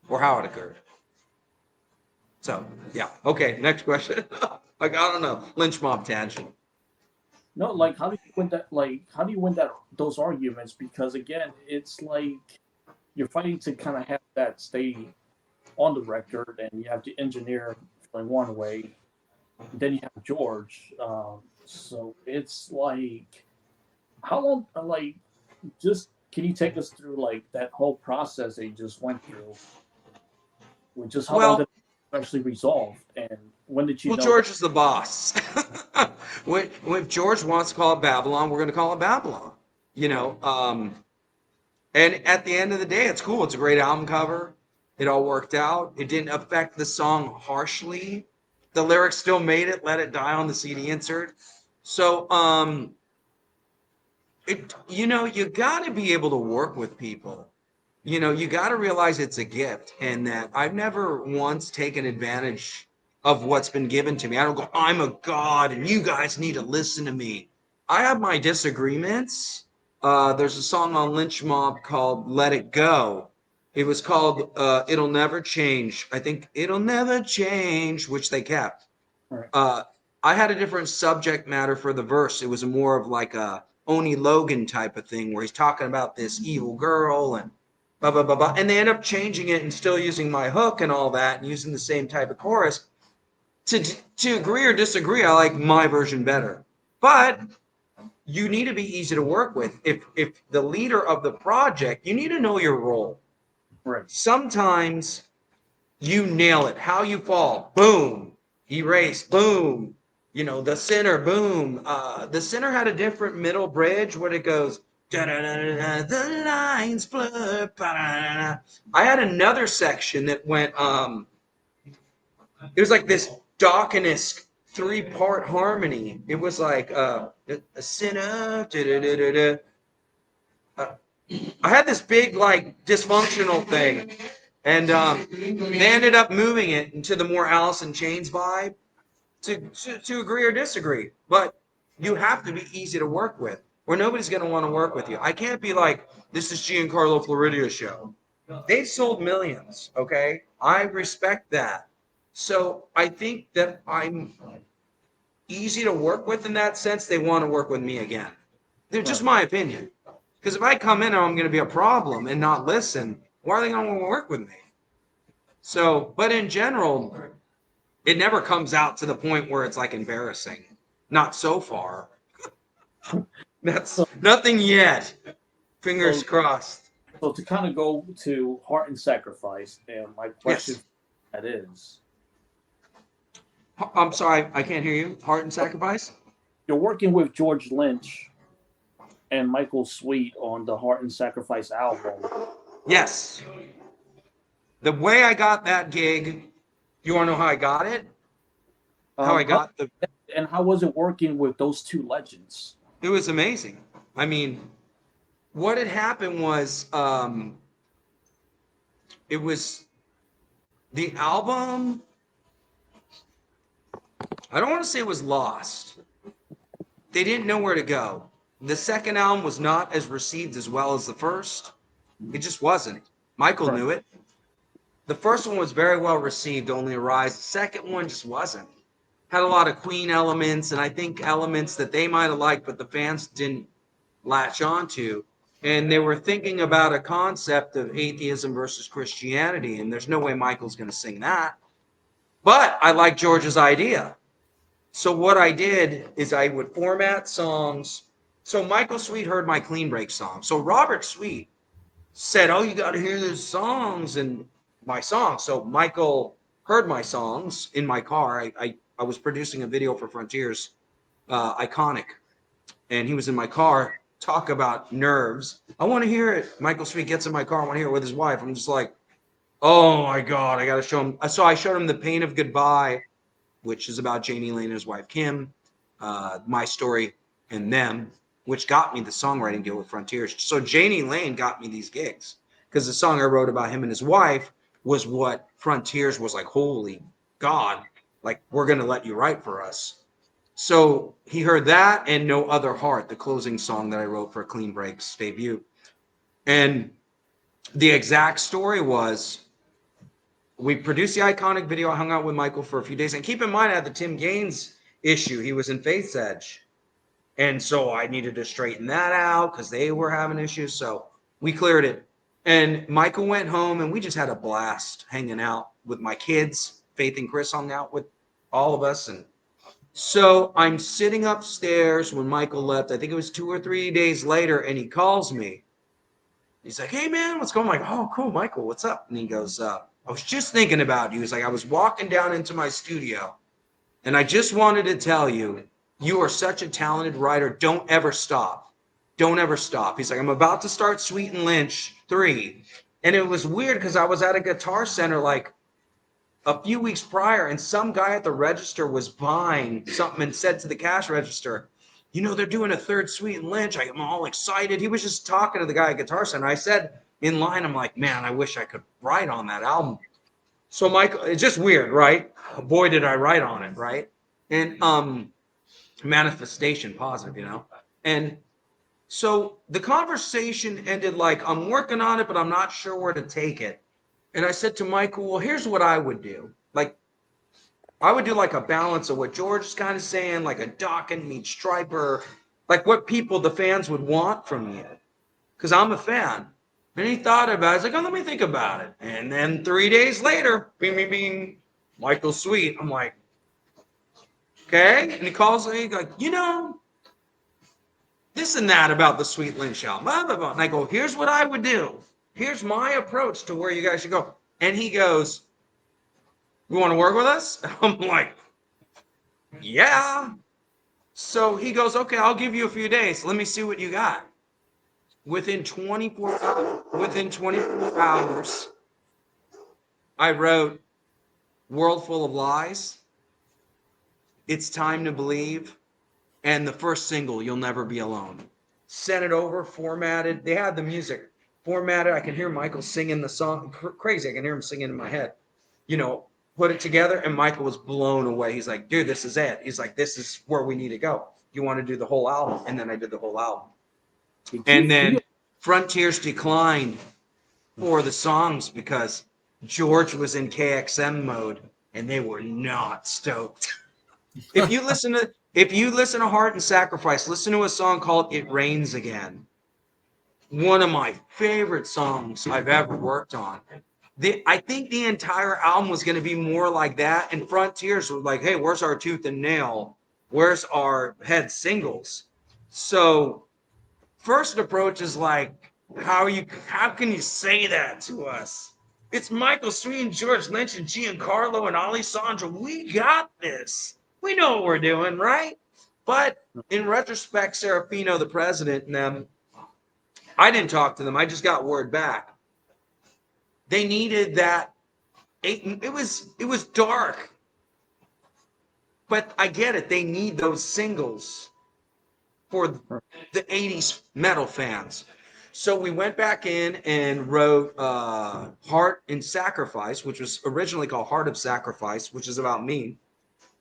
or how it occurred. So, yeah. Okay, next question. I don't know. Lynch Mob tangent. No, like how do you win that? Like how do you win those arguments? Because again, it's like you're fighting to kind of have that stay on the record, and you have the engineer like one way, then you have George. So it's like, how long? Like, just can you take us through like that whole process they just went through? With just how long did it actually resolve, and when did you know? Well, George is the boss. when George wants to call it Babylon, we're going to call it Babylon. And at the end of the day, it's cool. It's a great album cover. It all worked out. It didn't affect the song harshly. The lyrics still made it. Let it die on the CD insert. So, you got to be able to work with people. You got to realize it's a gift, and that I've never once taken advantage of what's been given to me. I don't go, I'm a god, and you guys need to listen to me. I have my disagreements. There's a song on Lynch Mob called Let It Go. It was called It'll Never Change. I think It'll Never Change, which they kept. Right. I had a different subject matter for the verse. It was more of like a Oni Logan type of thing where he's talking about this evil girl and blah, blah, blah, blah. And they end up changing it and still using my hook and all that and using the same type of chorus. To agree or disagree, I like my version better. But you need to be easy to work with. If the leader of the project, you need to know your role. Right. Sometimes you nail it. How you fall, boom. Erase, boom. The center, boom. The center had a different middle bridge where it goes, da-da-da-da-da, the lines blur. Ba-da-da-da. I had another section that went, it was like this Dawkins 3-part harmony. It was like a sinner. I had this big like dysfunctional thing, and they ended up moving it into the more Alice in Chains vibe. To agree or disagree, but you have to be easy to work with, or nobody's going to want to work with you. I can't be like, this is Giancarlo Floridia show. They've sold millions. Okay, I respect that. So I think that I'm easy to work with in that sense. They want to work with me again. They're just my opinion. Because if I come in and I'm going to be a problem and not listen, why are they going to want to work with me? So, but in general, it never comes out to the point where it's like embarrassing. Not so far. That's nothing yet. Fingers crossed. So to kind of go to Heart and Sacrifice, and my question that is, I'm sorry, I can't hear you. Heart and Sacrifice? you're working with George Lynch and Michael Sweet on the Heart and Sacrifice album. Yes. The way I got that gig, you want to know how I got it? And how was it working with those two legends? It was amazing. I mean, what had happened was it was the album. I don't want to say it was lost. They didn't know where to go. The second album was not as received as well as the first. It just wasn't. Michael knew it. The first one was very well received, Only Arise. The second one just wasn't. Had a lot of Queen elements, and I think elements that they might have liked, but the fans didn't latch onto. And they were thinking about a concept of atheism versus Christianity, and there's no way Michael's going to sing that. But I like George's idea. So what I did is I would format songs. So Michael Sweet heard my Clean Break song. So Robert Sweet said, oh, you got to hear those songs and my song. So Michael heard my songs in my car. I was producing a video for Frontiers, Iconic, and he was in my car. Talk about nerves. I want to hear it. Michael Sweet gets in my car. I want to hear it with his wife. I'm just like, oh my God, I got to show him. So I showed him The Pain of Goodbye, which is about Janie Lane and his wife, Kim, My Story and Them, which got me the songwriting deal with Frontiers. So Janie Lane got me these gigs because the song I wrote about him and his wife was what Frontiers was like, holy God, like, we're going to let you write for us. So he heard that and No Other Heart, the closing song that I wrote for Clean Break's debut. And the exact story was, we produced the Iconic video. I hung out with Michael for a few days. And keep in mind, I had the Tim Gaines issue. He was in Faith's Edge. And so I needed to straighten that out because they were having issues. So we cleared it. And Michael went home and we just had a blast hanging out with my kids. Faith and Chris hung out with all of us. And so I'm sitting upstairs when Michael left. I think it was 2 or 3 days later. And he calls me. He's like, hey, man, what's going on? I'm like, oh, cool, I what's up? And he goes, I was just thinking about you. He's like, I was walking down into my studio and I just wanted to tell you, you are such a talented writer. Don't ever stop. Don't ever stop. He's like, I'm about to start Sweet and Lynch 3. And it was weird because I was at a Guitar Center like a few weeks prior and some guy at the register was buying something and said to the cash register, you know, they're doing a third Sweet and Lynch. I'm all excited. He was just talking to the guy at Guitar Center. I said in line, I'm like, man, I wish I could write on that album. So Michael, it's just weird, right? Boy, did I write on it, right? And manifestation positive, you know? And so the conversation ended like, I'm working on it, but I'm not sure where to take it. And I said to Michael, well, here's what I would do. Like, I would do like a balance of what George is kind of saying, like a Dawkins meets Stryper, like what people, the fans would want from you. Because I'm a fan. And he thought about it. He's like, oh, let me think about it. And then 3 days later, bing, Michael Sweet. I'm like, okay. And he calls me, like, you know, this and that about the Sweet Lynch album. Blah, blah, blah. And I go, here's what I would do. Here's my approach to where you guys should go. And he goes, you want to work with us? I'm like, yeah. So he goes, okay, I'll give you a few days. Let me see what you got. Within 24 hours, I wrote World Full of Lies, It's Time to Believe, and the first single, You'll Never Be Alone. Sent it over, formatted. They had the music formatted. I can hear Michael singing the song. Crazy. I can hear him singing in my head. You know, put it together, and Michael was blown away. He's like, dude, this is it. He's like, this is where we need to go. You want to do the whole album? And then I did the whole album. And then Frontiers declined for the songs because George was in KXM mode, and they were not stoked. If you listen to Heart and Sacrifice, listen to a song called It Rains Again. One of my favorite songs I've ever worked on. I think the entire album was going to be more like that. And Frontiers were like, hey, where's our Tooth and Nail? Where's our head singles? So first approach is like, How can you say that to us? It's Michael Sweet and George Lynch and Giancarlo and Alessandro. We got this. We know what we're doing, right? But in retrospect, Serafino, the president, and them, I didn't talk to them. I just got word back. They needed that. It was dark, but I get it. They need those singles for the 80s metal fans. So we went back in and wrote Heart and Sacrifice, which was originally called Heart of Sacrifice, which is about me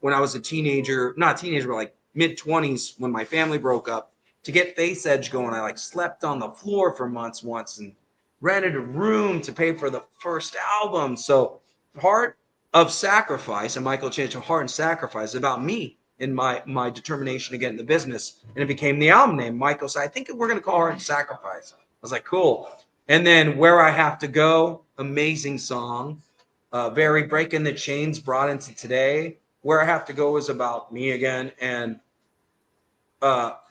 when I was a teenager, not teenager, but like mid-20s when my family broke up. To get Face Edge going, I like slept on the floor for months once and rented a room to pay for the first album. So Heart of Sacrifice, and Michael changed to Heart and Sacrifice, is about me and my determination to get in the business. And it became the album name. Michael said, I think we're going to call Heart and Sacrifice. I was like, cool. And then Where I Have to Go, amazing song. Very Breaking the Chains brought into today. Where I Have to Go is about me again and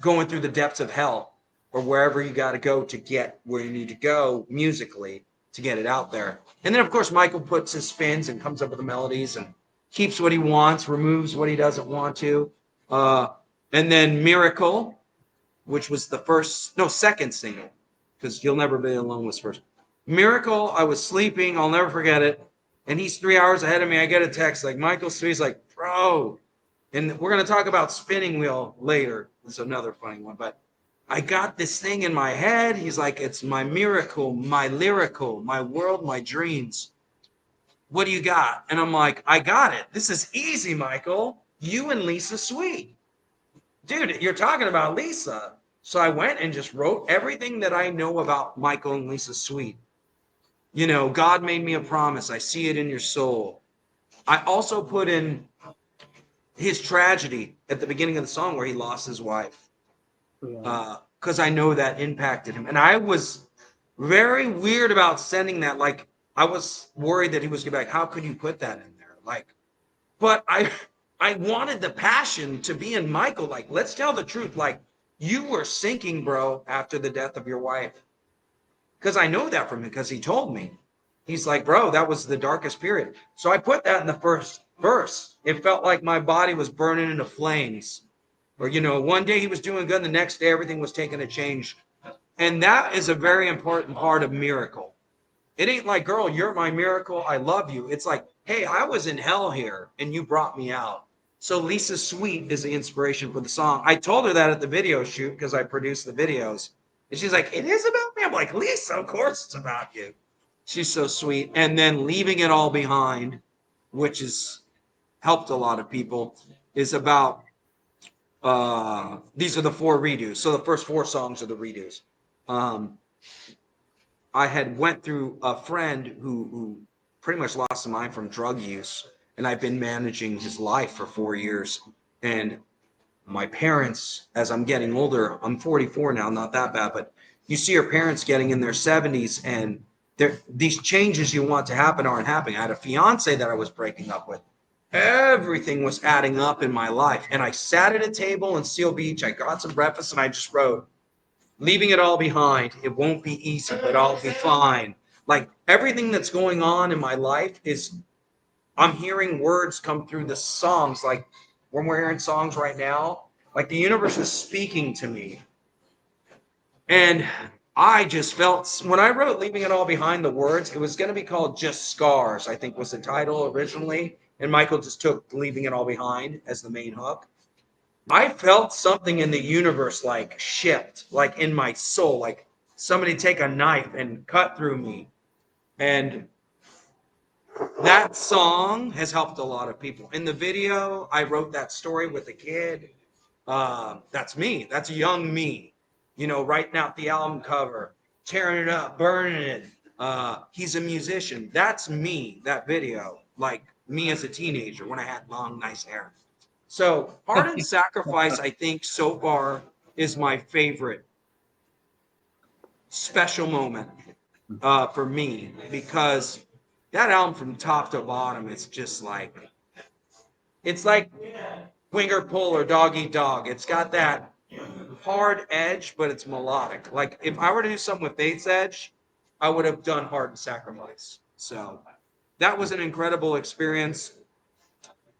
going through the depths of hell or wherever you got to go to get where you need to go musically to get it out there. And then, of course, Michael puts his spins and comes up with the melodies and keeps what he wants, removes what he doesn't want to. And then Miracle, which was second single, because You'll Never Be Alone was first. Miracle, I was sleeping. I'll never forget it. And he's 3 hours ahead of me. I get a text like, Michael Sweet's like, bro. And we're going to talk about Spinning Wheel later. It's another funny one. But I got this thing in my head. He's like, it's my miracle, my lyrical, my world, my dreams. What do you got? And I'm like, I got it. This is easy, Michael. You and Lisa Sweet. Dude, you're talking about Lisa. So I went and just wrote everything that I know about Michael and Lisa Sweet. You know, God made me a promise. I see it in your soul. I also put in his tragedy at the beginning of the song where he lost his wife. Because I know that impacted him. And I was very weird about sending that. Like, I was worried that he was going to be like, how could you put that in there? Like, but I wanted the passion to be in Michael. Like, let's tell the truth. Like, you were sinking, bro, after the death of your wife. Because I know that from him because he told me. He's like, bro, that was the darkest period. So I put that in the first verse. It felt like my body was burning into flames. Or, you know, one day he was doing good, and the next day everything was taking a change. And that is a very important part of Miracle. It ain't like, girl, you're my miracle. I love you. It's like, hey, I was in hell here, and you brought me out. So Lisa Sweet is the inspiration for the song. I told her that at the video shoot because I produced the videos. And she's like, it is about me. I'm like, Lisa, of course it's about you. She's so sweet. And then Leaving It All Behind, which has helped a lot of people, is about, these are the 4 redos. So the first 4 songs are the redos. I had went through a friend who pretty much lost his mind from drug use. And I've been managing his life for 4 years. And my parents, as I'm getting older, I'm 44 now, not that bad, but you see your parents getting in their 70s and these changes you want to happen aren't happening. I had a fiance that I was breaking up with. Everything was adding up in my life. And I sat at a table in Seal Beach. I got some breakfast and I just wrote, leaving it all behind. It won't be easy, but I'll be fine. Like everything that's going on in my life is, I'm hearing words come through the songs. Like when we're hearing songs right now, like the universe is speaking to me. And I just felt, when I wrote Leaving It All Behind, the words, it was going to be called Just Scars, I think was the title originally. And Michael just took Leaving It All Behind as the main hook. I felt something in the universe like shift, like in my soul, like somebody take a knife and cut through me. And that song has helped a lot of people. In the video, I wrote that story with a kid. That's me. That's a young me. You know, writing out the album cover, tearing it up, burning it. He's a musician. That's me, that video. Like me as a teenager when I had long, nice hair. So Heart and Sacrifice, I think, so far is my favorite special moment for me because that album from top to bottom is just like, it's like Winger Pull or Dog Eat Dog. It's got that hard edge, but it's melodic. Like if I were to do something with Faith's Edge, I would have done Heart and Sacrifice. So that was an incredible experience.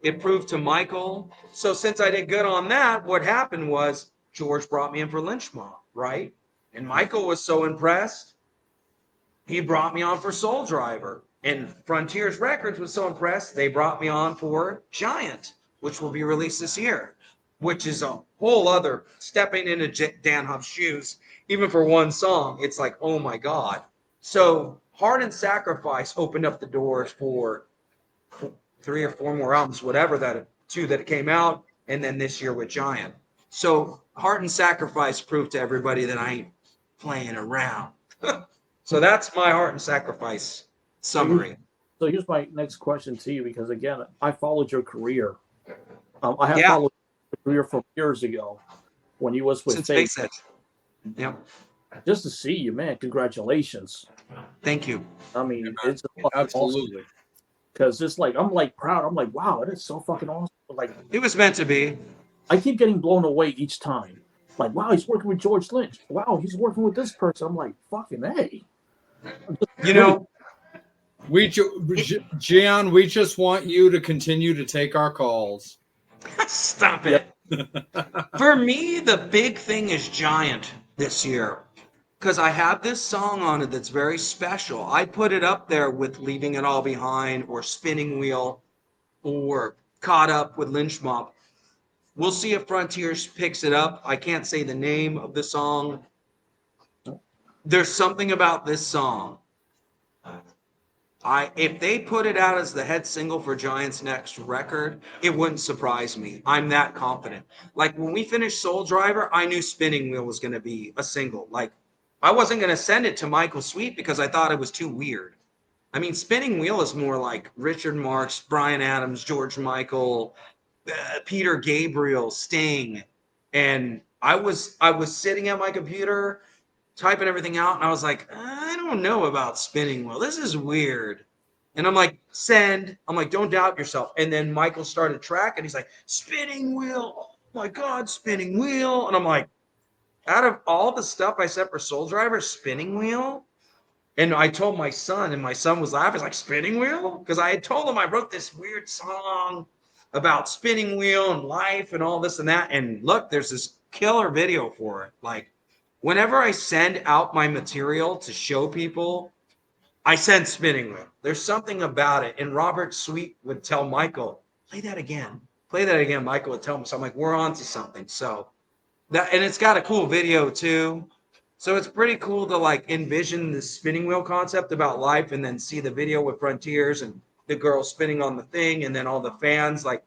It proved to Michael. So since I did good on that, what happened was George brought me in for Lynch Mob, right? And Michael was so impressed, he brought me on for Soul Driver. And Frontiers Records was so impressed, they brought me on for Giant, which will be released this year, which is a whole other stepping into Dan Huff's shoes. Even for one song, it's like, oh my God. So Heart and Sacrifice opened up the doors for 3 or 4 more albums, whatever that 2 that came out, and then this year with Giant. So Heart and Sacrifice proved to everybody that I ain't playing around. So that's my Heart and Sacrifice summary. So here's my next question to you, because again, I followed your career. I have followed your career from years ago when you was with Faith. Yep. Just to see you, man, congratulations. Thank you. I mean, it's absolutely. Because it's like, I'm like proud. I'm like, wow, that is so fucking awesome. Like, it was meant to be. I keep getting blown away each time. Like, wow, he's working with George Lynch. Wow, he's working with this person. I'm like, fucking A. You know, Gian, we just want you to continue to take our calls. Stop it. For me, the big thing is Giant this year, because I have this song on it that's very special. I put it up there with Leaving It All Behind or Spinning Wheel or Caught Up with Lynch Mob. We'll see if Frontiers picks it up. I can't say the name of the song. There's something about this song. If they put it out as the head single for Giant's next record, it wouldn't surprise me. I'm that confident. Like when we finished Soul Driver, I knew Spinning Wheel was going to be a single. Like I wasn't going to send it to Michael Sweet because I thought it was too weird. I mean, Spinning Wheel is more like Richard Marx, Bryan Adams, George Michael, Peter Gabriel, Sting. And I was sitting at my computer typing everything out, and I was like, I don't know about Spinning Wheel. This is weird. And I'm like, send. I'm like, don't doubt yourself. And then Michael started tracking. He's like, Spinning Wheel. Oh my God, Spinning Wheel. And I'm like, out of all the stuff I sent for Soul Driver, Spinning Wheel? And I told my son, and my son was laughing. He's like, Spinning Wheel? Because I had told him I wrote this weird song about spinning wheel and life and all this and that. And look, there's this killer video for it. Like, whenever I send out my material to show people, I send Spinning Wheel. There's something about it. And Robert Sweet would tell Michael, play that again. Play that again. Michael would tell me. So I'm like, we're on to something. So that, and it's got a cool video too. So it's pretty cool to like envision the spinning wheel concept about life and then see the video with Frontiers and the girl spinning on the thing and then all the fans. Like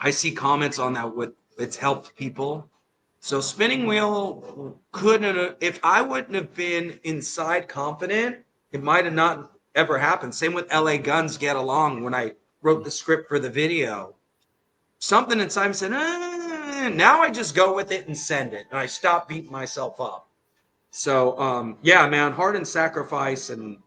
I see comments on that with it's helped people. So Spinning Wheel couldn't have, if I wouldn't have been inside confident, it might have not ever happened. Same with LA Guns Get Along when I wrote the script for the video. Something inside me said, now I just go with it and send it. And I stop beating myself up. So, yeah, man, Heart and Sacrifice and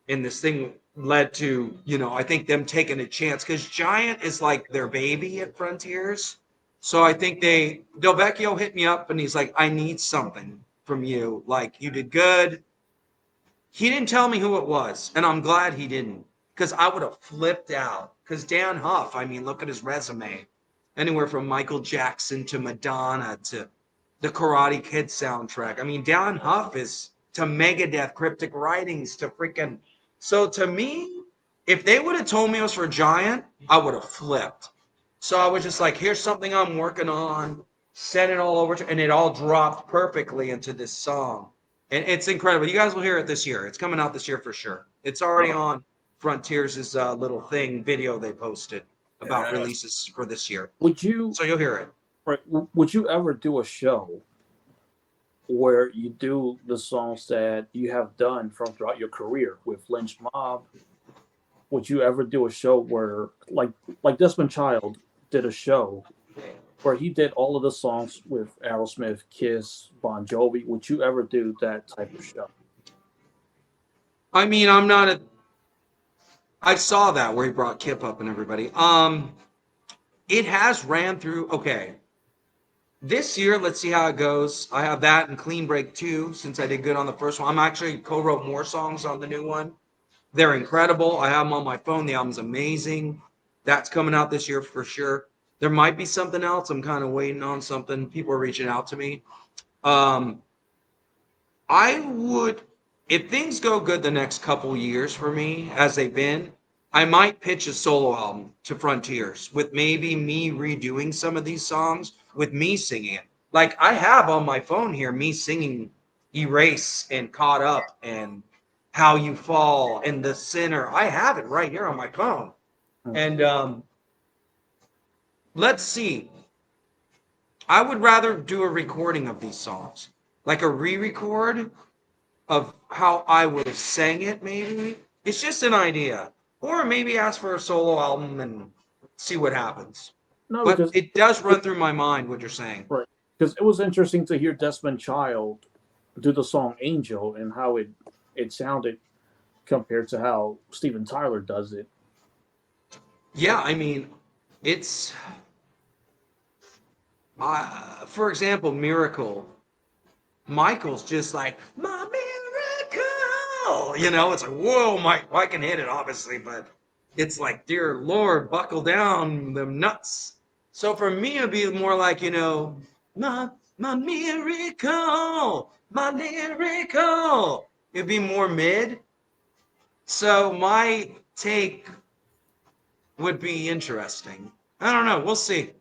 this thing led to, you know, I think them taking a chance because Giant is like their baby at Frontiers. So I think Del Vecchio hit me up and he's like, I need something from you. Like, you did good. He didn't tell me who it was, and I'm glad he didn't because I would have flipped out. Because Dan Huff, I mean, look at his resume. Anywhere from Michael Jackson to Madonna to the Karate Kid soundtrack. I mean, Dan Huff is to Megadeth, Cryptic Writings to freaking... So to me, if they would have told me it was for Giant, I would have flipped. So I was just like, here's something I'm working on, send it all over to, and it all dropped perfectly into this song. And it's incredible. You guys will hear it this year. It's coming out this year for sure. It's already on Frontiers' little thing video they posted about releases for this year. So you'll hear it. Right. Would you ever do a show where you do the songs that you have done from throughout your career with Lynch Mob? Would you ever do a show where, like Desmond Child did a show where he did all of the songs with Aerosmith, Kiss, Bon Jovi? Would you ever do that type of show? I mean, I saw that where he brought Kip up and everybody. It has ran through, okay. this year, let's see how it goes. I have that and Clean Break 2 since I did good on the first one. I'm actually co-wrote more songs on the new one. They're incredible. I have them on my phone. The album's amazing. That's coming out this year for sure. There might be something else. I'm kind of waiting on something. People are reaching out to me. I would, if things go good the next couple years for me, as they've been, I might pitch a solo album to Frontiers with maybe me redoing some of these songs with me singing it. Like I have on my phone here, me singing Erase and Caught Up and How You Fall and The Sinner. I have it right here on my phone. And let's see. I would rather do a recording of these songs, like a re-record of how I would have sang it, maybe. It's just an idea. Or maybe ask for a solo album and see what happens. No, but it does run through my mind what you're saying. Right. Because it was interesting to hear Desmond Child do the song Angel and how it sounded compared to how Steven Tyler does it. Yeah, I mean, it's... for example, Miracle. Michael's just like, my miracle! You know, it's like, whoa, Mike. Well, I can hit it, obviously, but it's like, dear Lord, buckle down them nuts. So for me, it'd be more like, you know, my miracle, my miracle. It'd be more mid. So my take would be interesting. I don't know. We'll see.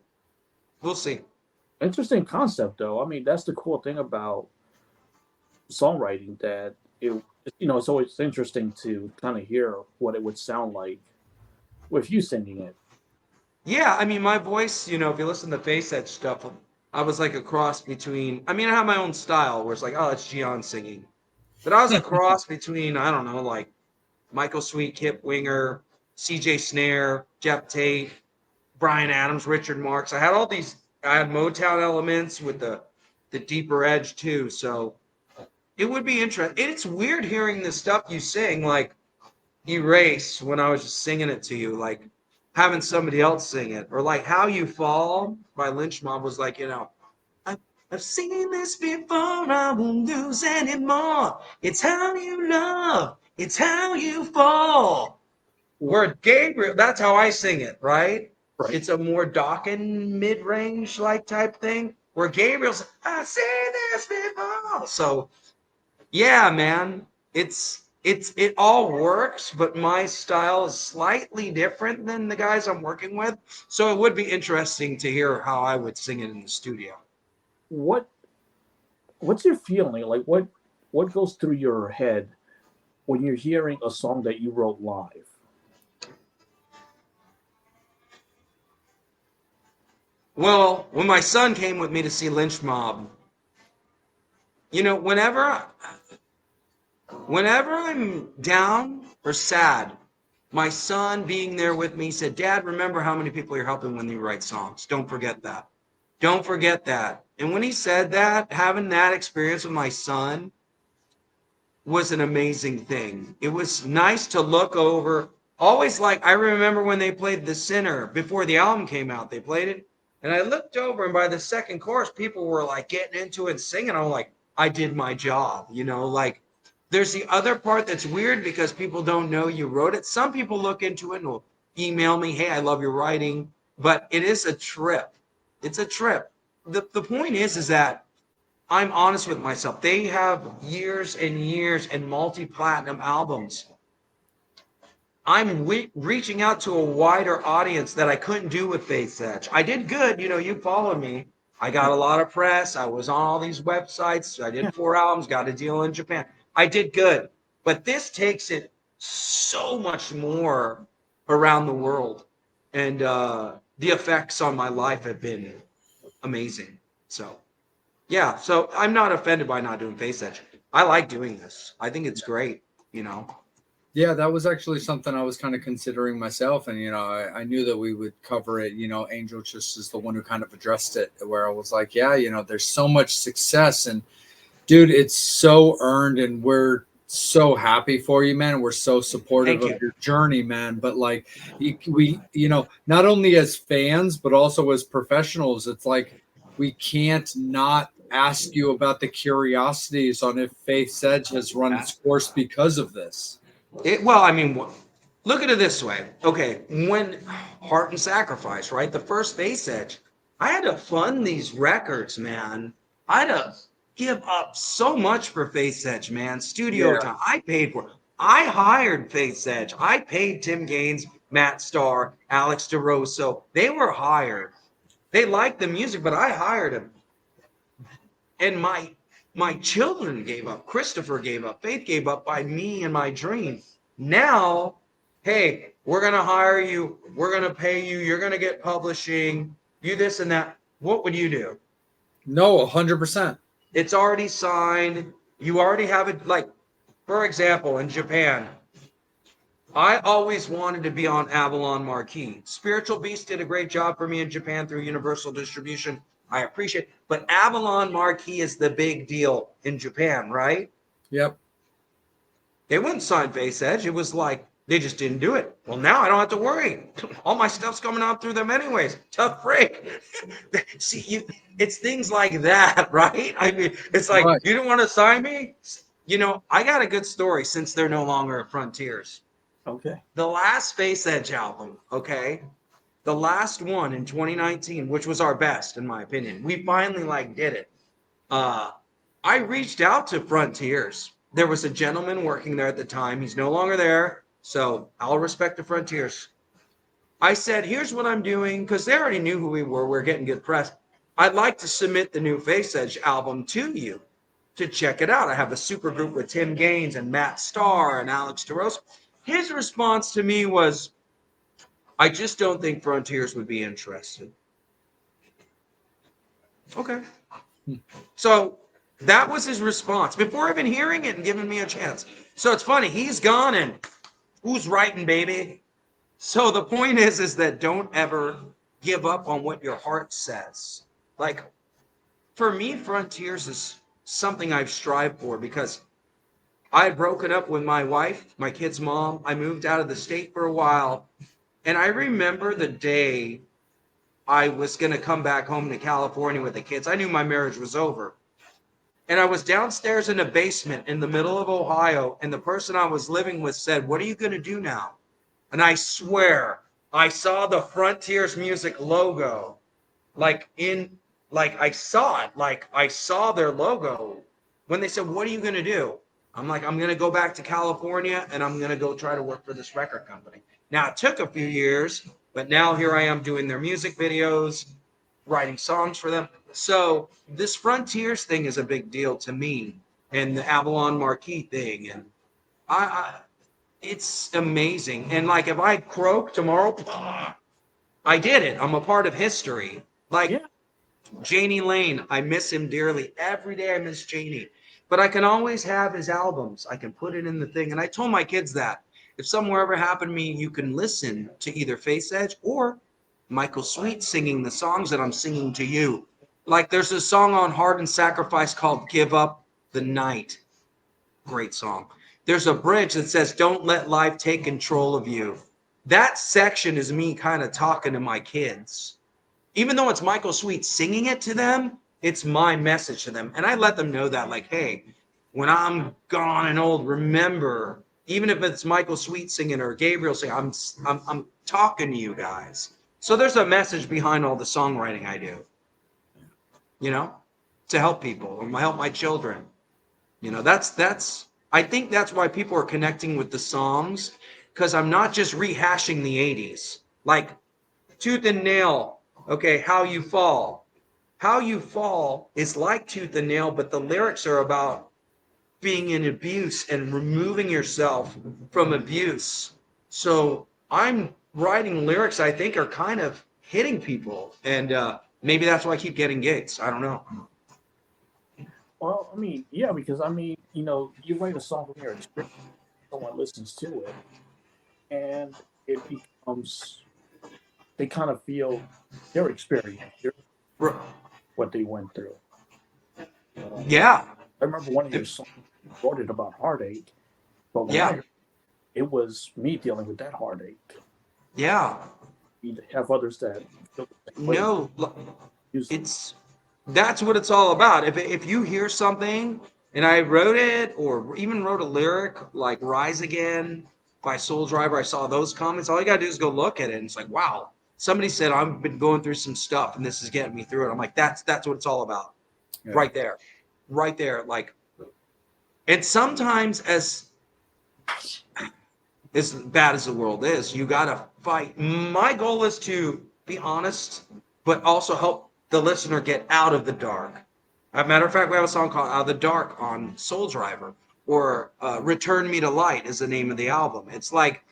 We'll see. Interesting concept, though. I mean, that's the cool thing about songwriting, that it's always interesting to kind of hear what it would sound like with you singing it. Yeah, I mean, my voice, you know, if you listen to Face Edge stuff, I was like a cross between, I mean, I have my own style where it's like, oh, it's Gian singing. But I was a cross between, I don't know, like Michael Sweet, Kip Winger, CJ Snare, Jeff Tate, Bryan Adams, Richard Marx. I had all these, I had Motown elements with the deeper edge too. So it would be interesting. It's weird hearing the stuff you sing, like Erase, when I was just singing it to you, like having somebody else sing it, or like How You Fall by Lynch Mob was like, you know, I've seen this before, I won't lose anymore. It's how you love, it's how you fall. Where Gabriel, that's how I sing it, right? It's a more Dawkins mid-range like type thing. Where Gabriel's, I've seen this before. So, yeah, man, it all works, but my style is slightly different than the guys I'm working with. So it would be interesting to hear how I would sing it in the studio. What's your feeling? Like what goes through your head when you're hearing a song that you wrote live? Well, when my son came with me to see Lynch Mob, you know, whenever I'm down or sad, my son being there with me said, Dad, remember how many people you're helping when you write songs. Don't forget that. Don't forget that. And when he said that, having that experience with my son was an amazing thing. It was nice to look over. Always like, I remember when they played The Sinner before the album came out, they played it. And I looked over, and by the second chorus, people were like getting into it and singing. I'm like, I did my job, you know, like there's the other part that's weird because people don't know you wrote it. Some people look into it and will email me, hey, I love your writing, but it is a trip. It's a trip. The point is that I'm honest with myself. They have years and years and multi-platinum albums. I'm reaching out to a wider audience that I couldn't do with Faith Edge. I did good. You know, you followed me. I got a lot of press. I was on all these websites. I did 4 albums, got a deal in Japan. I did good. But this takes it so much more around the world. And the effects on my life have been amazing. So, yeah. So I'm not offended by not doing Face Edge. I like doing this. I think it's great, you know. Yeah, that was actually something I was kind of considering myself. And, you know, I knew that we would cover it. You know, Angel just is the one who kind of addressed it, where I was like, yeah, you know, there's so much success. And, dude, it's so earned. And we're so happy for you, man. We're so supportive of your journey, man. But, like, we, you know, not only as fans, but also as professionals, it's like, we can't not ask you about the curiosities on if Faith's Edge has run its course because of this. Well, I mean, look at it this way. Okay, when Heart and Sacrifice, right? The first Faith's Edge, I had to fund these records, man. I had to give up so much for Faith's Edge, man. Studio time. I paid for it. I hired Faith's Edge. I paid Tim Gaines, Matt Starr, Alex DeRosso. They were hired. They liked the music, but I hired them. And my children gave up. Christopher gave up. Faith gave up by me and my dream. Now, hey, we're going to hire you. We're going to pay you. You're going to get publishing. You this and that. What would you do? No, 100%. It's already signed. You already have it. Like, for example, in Japan, I always wanted to be on Avalon Marquee. Spiritual Beast did a great job for me in Japan through Universal Distribution. I appreciate it. But Avalon Marquee is the big deal in Japan, right? Yep. They wouldn't sign Faith's Edge. It was like they just didn't do it. Well, now I don't have to worry. All my stuff's coming out through them anyways. Tough break. See, it's things like that, right? I mean, it's like, right. You didn't want to sign me? You know, I got a good story since they're no longer at Frontiers. Okay. The last Faith's Edge album, okay? The last one in 2019, which was our best, in my opinion. We finally did it. I reached out to Frontiers. There was a gentleman working there at the time. He's no longer there, so I'll respect the Frontiers. I said, here's what I'm doing, because they already knew who we were. We're getting good press. I'd like to submit the new Faith's Edge album to you to check it out. I have a super group with Tim Gaines and Matt Starr and Alex DeRosa. His response to me was, I just don't think Frontiers would be interested. Okay. So that was his response before even hearing it and giving me a chance. So it's funny. He's gone and who's writing, baby? So the point is that don't ever give up on what your heart says. Like, for me, Frontiers is something I've strived for because I had broken up with my wife, my kid's mom. I moved out of the state for a while. And I remember the day I was going to come back home to California with the kids. I knew my marriage was over. And I was downstairs in a basement in the middle of Ohio. And the person I was living with said, what are you going to do now? And I swear, I saw the Frontiers Music logo. I saw it. I saw their logo. When they said, what are you going to do? I'm like, I'm going to go back to California and I'm going to go try to work for this record company. Now, it took a few years, but now here I am doing their music videos, writing songs for them. So this Frontiers thing is a big deal to me, and the Avalon Marquee thing. And it's amazing. And if I croak tomorrow, I did it. I'm a part of history. Janie Lane, I miss him dearly. Every day I miss Janie. But I can always have his albums. I can put it in the thing. And I told my kids that. If something ever happened to me, you can listen to either Faith's Edge or Michael Sweet singing the songs that I'm singing to you. There's a song on Heart and Sacrifice called Give Up the Night. Great song. There's a bridge that says, don't let life take control of you. That section is me kind of talking to my kids. Even though it's Michael Sweet singing it to them, it's my message to them. And I let them know that, hey, when I'm gone and old, remember, even if it's Michael Sweet singing or Gabriel singing, I'm talking to you guys. So there's a message behind all the songwriting I do, to help people or help my children. I think that's why people are connecting with the songs, because I'm not just rehashing the 80s. Tooth and Nail, okay, How You Fall. How You Fall is like Tooth and Nail, but the lyrics are about being in abuse and removing yourself from abuse. So I'm writing lyrics I think are kind of hitting people. And maybe that's why I keep getting gigs. I don't know. Well, I mean, yeah, because you write a song from your experience, someone listens to it, and it becomes, they kind of feel their experience, what they went through. Yeah. I remember one of your songs wrote it about heartache, but when I heard it was me dealing with that heartache. Yeah. You have others that feel the same way. No, That's what it's all about. If you hear something and I wrote it or even wrote a lyric like Rise Again by Soul Driver, I saw those comments. All you gotta do is go look at it. And it's like, wow, somebody said I've been going through some stuff and this is getting me through it. I'm like, that's what it's all about. Yeah. Right there. Right there. Like, and sometimes as bad as the world is, you gotta fight. My goal is to be honest, but also help the listener get out of the dark. As a matter of fact, we have a song called Out of the Dark on Soul Driver, or Return Me to Light is the name of the album. It's like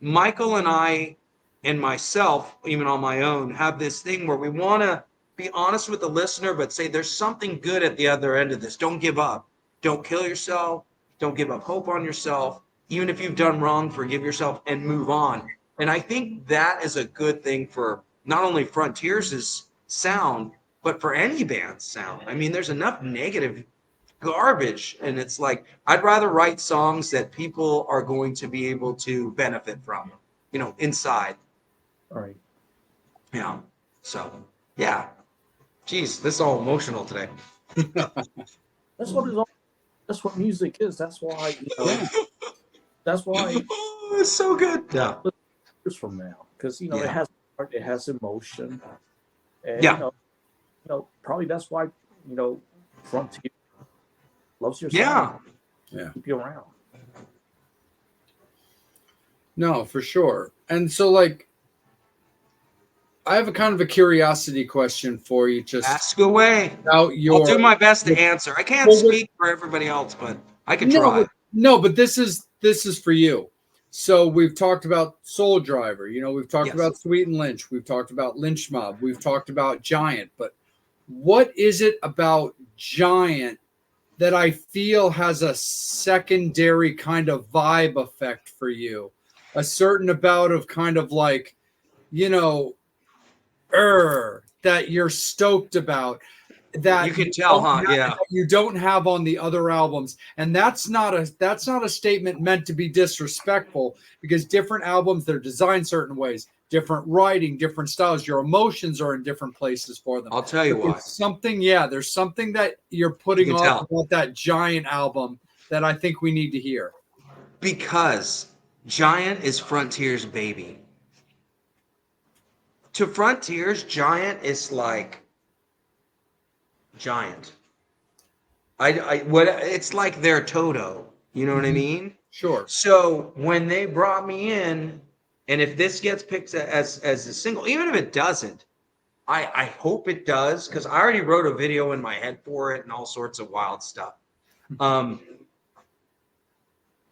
Michael and I and myself, even on my own, have this thing where we want to be honest with the listener, but say there's something good at the other end of this. Don't give up. Don't kill yourself. Don't give up hope on yourself. Even if you've done wrong, forgive yourself and move on. And I think that is a good thing for not only Frontiers' sound, but for any band's sound. I mean, there's enough negative garbage, and it's like, I'd rather write songs that people are going to be able to benefit from, inside. All right. Yeah. So, yeah. Geez, this is all emotional today. That's what music is. That's why, that's why. Oh, it's so good. Yeah. Years from now, because it has art, it has emotion, and probably that's why Frontier loves your song. Yeah. Keep you around. No, for sure. And so, like, I have a kind of a curiosity question for you. Just ask away. I'll do my best to answer. I can't speak for everybody else, but I can try. No, but this is for you. So we've talked about Soul Driver. We've talked about Sweet and Lynch. We've talked about Lynch Mob. We've talked about Giant. But what is it about Giant that I feel has a secondary kind of vibe effect for you? A certain amount of kind of like, that you're stoked about, that you can tell, huh? Yeah. You don't have on the other albums. And that's not a statement meant to be disrespectful, because different albums, they're designed certain ways, different writing, different styles. Your emotions are in different places for them. I'll tell you why. There's something that you're putting off about that Giant album that I think we need to hear. Because Giant is Frontier's baby. To Frontiers, Giant is like Giant. It's like their Toto. You know what I mean? Sure. So when they brought me in, and if this gets picked as a single, even if it doesn't, I hope it does, because I already wrote a video in my head for it and all sorts of wild stuff.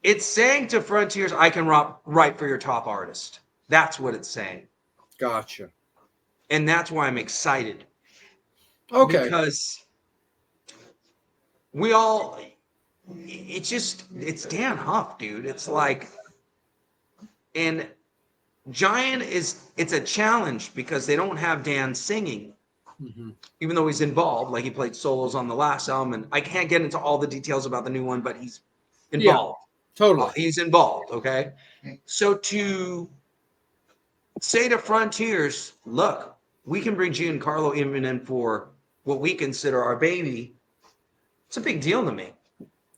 It's saying to Frontiers, I can write for your top artist. That's what it's saying. Gotcha. And that's why I'm excited. Okay. Because it's Dan Huff, dude. It's like, and Giant it's a challenge because they don't have Dan singing. Mm-hmm. Even though he's involved, like he played solos on the last album, and I can't get into all the details about the new one, but he's involved. Yeah, totally. He's involved, okay? So to say to Frontiers, look, we can bring Giancarlo even in for what we consider our baby. It's a big deal to me.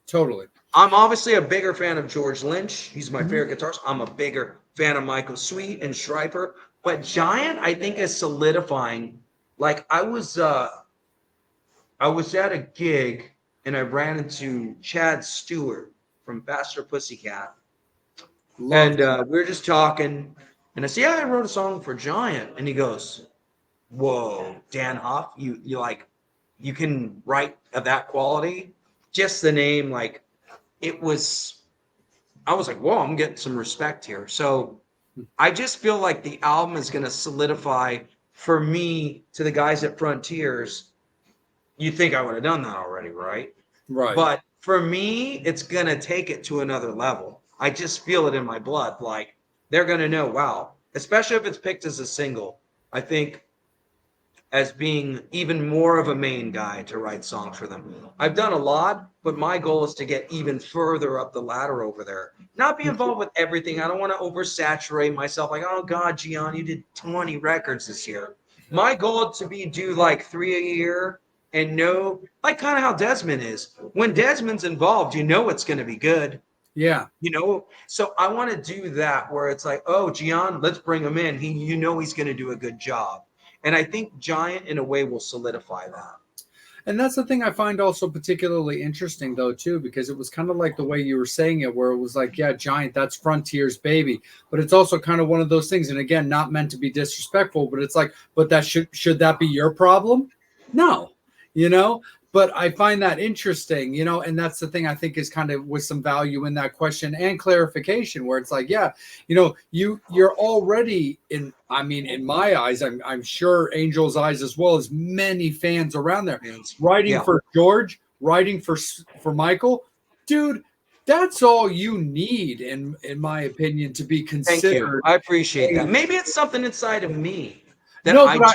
Totally. I'm obviously a bigger fan of Georgelynch. He's my favorite guitarist. I'm a bigger fan of Michael Sweet and Stryper. But Giant, I think, is solidifying. Like, I was at a gig, and I ran into Chad Stewart from Faster Pussycat. We were just talking, and I said, I wrote a song for Giant. And he goes, whoa, Dan Huff, you can write of that quality? Just the name, like, I was like, whoa, I'm getting some respect here. So I just feel like the album is going to solidify for me to the guys at Frontiers. You think I would have done that already, right? Right. But for me, it's going to take it to another level. I just feel it in my blood. Like, they're going to know, wow, especially if it's picked as a single, I think, as being even more of a main guy to write songs for them. I've done a lot, but my goal is to get even further up the ladder over there. Not be involved with everything. I don't want to oversaturate myself. Like, oh God, Gian, you did 20 records this year. My goal is to do like 3 a year and know, like kind of how Desmond is. When Desmond's involved, you know it's going to be good. Yeah. You know, so I want to do that where it's like, oh, Gian, let's bring him in. You know he's going to do a good job. And I think Giant, in a way, will solidify that. And that's the thing I find also particularly interesting, though, too, because it was kind of like the way you were saying it, where it was like, yeah, Giant, that's Frontier's baby. But it's also kind of one of those things. And again, not meant to be disrespectful, but it's like, but that should that be your problem? No, you know, but I find that interesting, you know, and that's the thing I think is kind of with some value in that question and clarification, where it's like, yeah, you know, you're already in, I mean, in my eyes, I'm sure Angel's eyes as well, as many fans around there writing for George, writing for Michael, dude. That's all you need, in my opinion, to be considered. Thank you. I appreciate that. Maybe it's something inside of me that no, but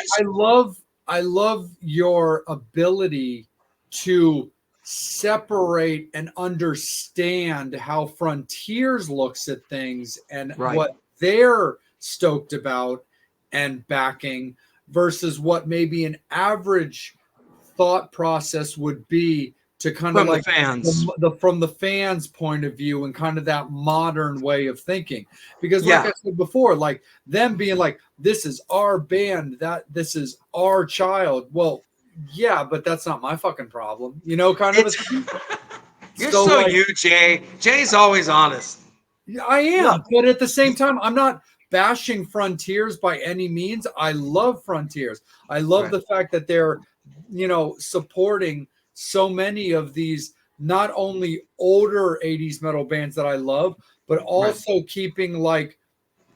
I love your ability to separate and understand how Frontiers looks at things and what they're stoked about and backing versus what maybe an average thought process would be, to kind of like fans. From the fans' point of view and kind of that modern way of thinking. Because like I said before, like them being like, this is our band, that this is our child. Well, yeah, but that's not my fucking problem. You know, kind of. You're so like, you, Jay. Jay's always honest. I am, but at the same time, I'm not bashing Frontiers by any means. I love Frontiers. I love the fact that they're, you know, supporting so many of these not only older 80s metal bands that I love, but also keeping like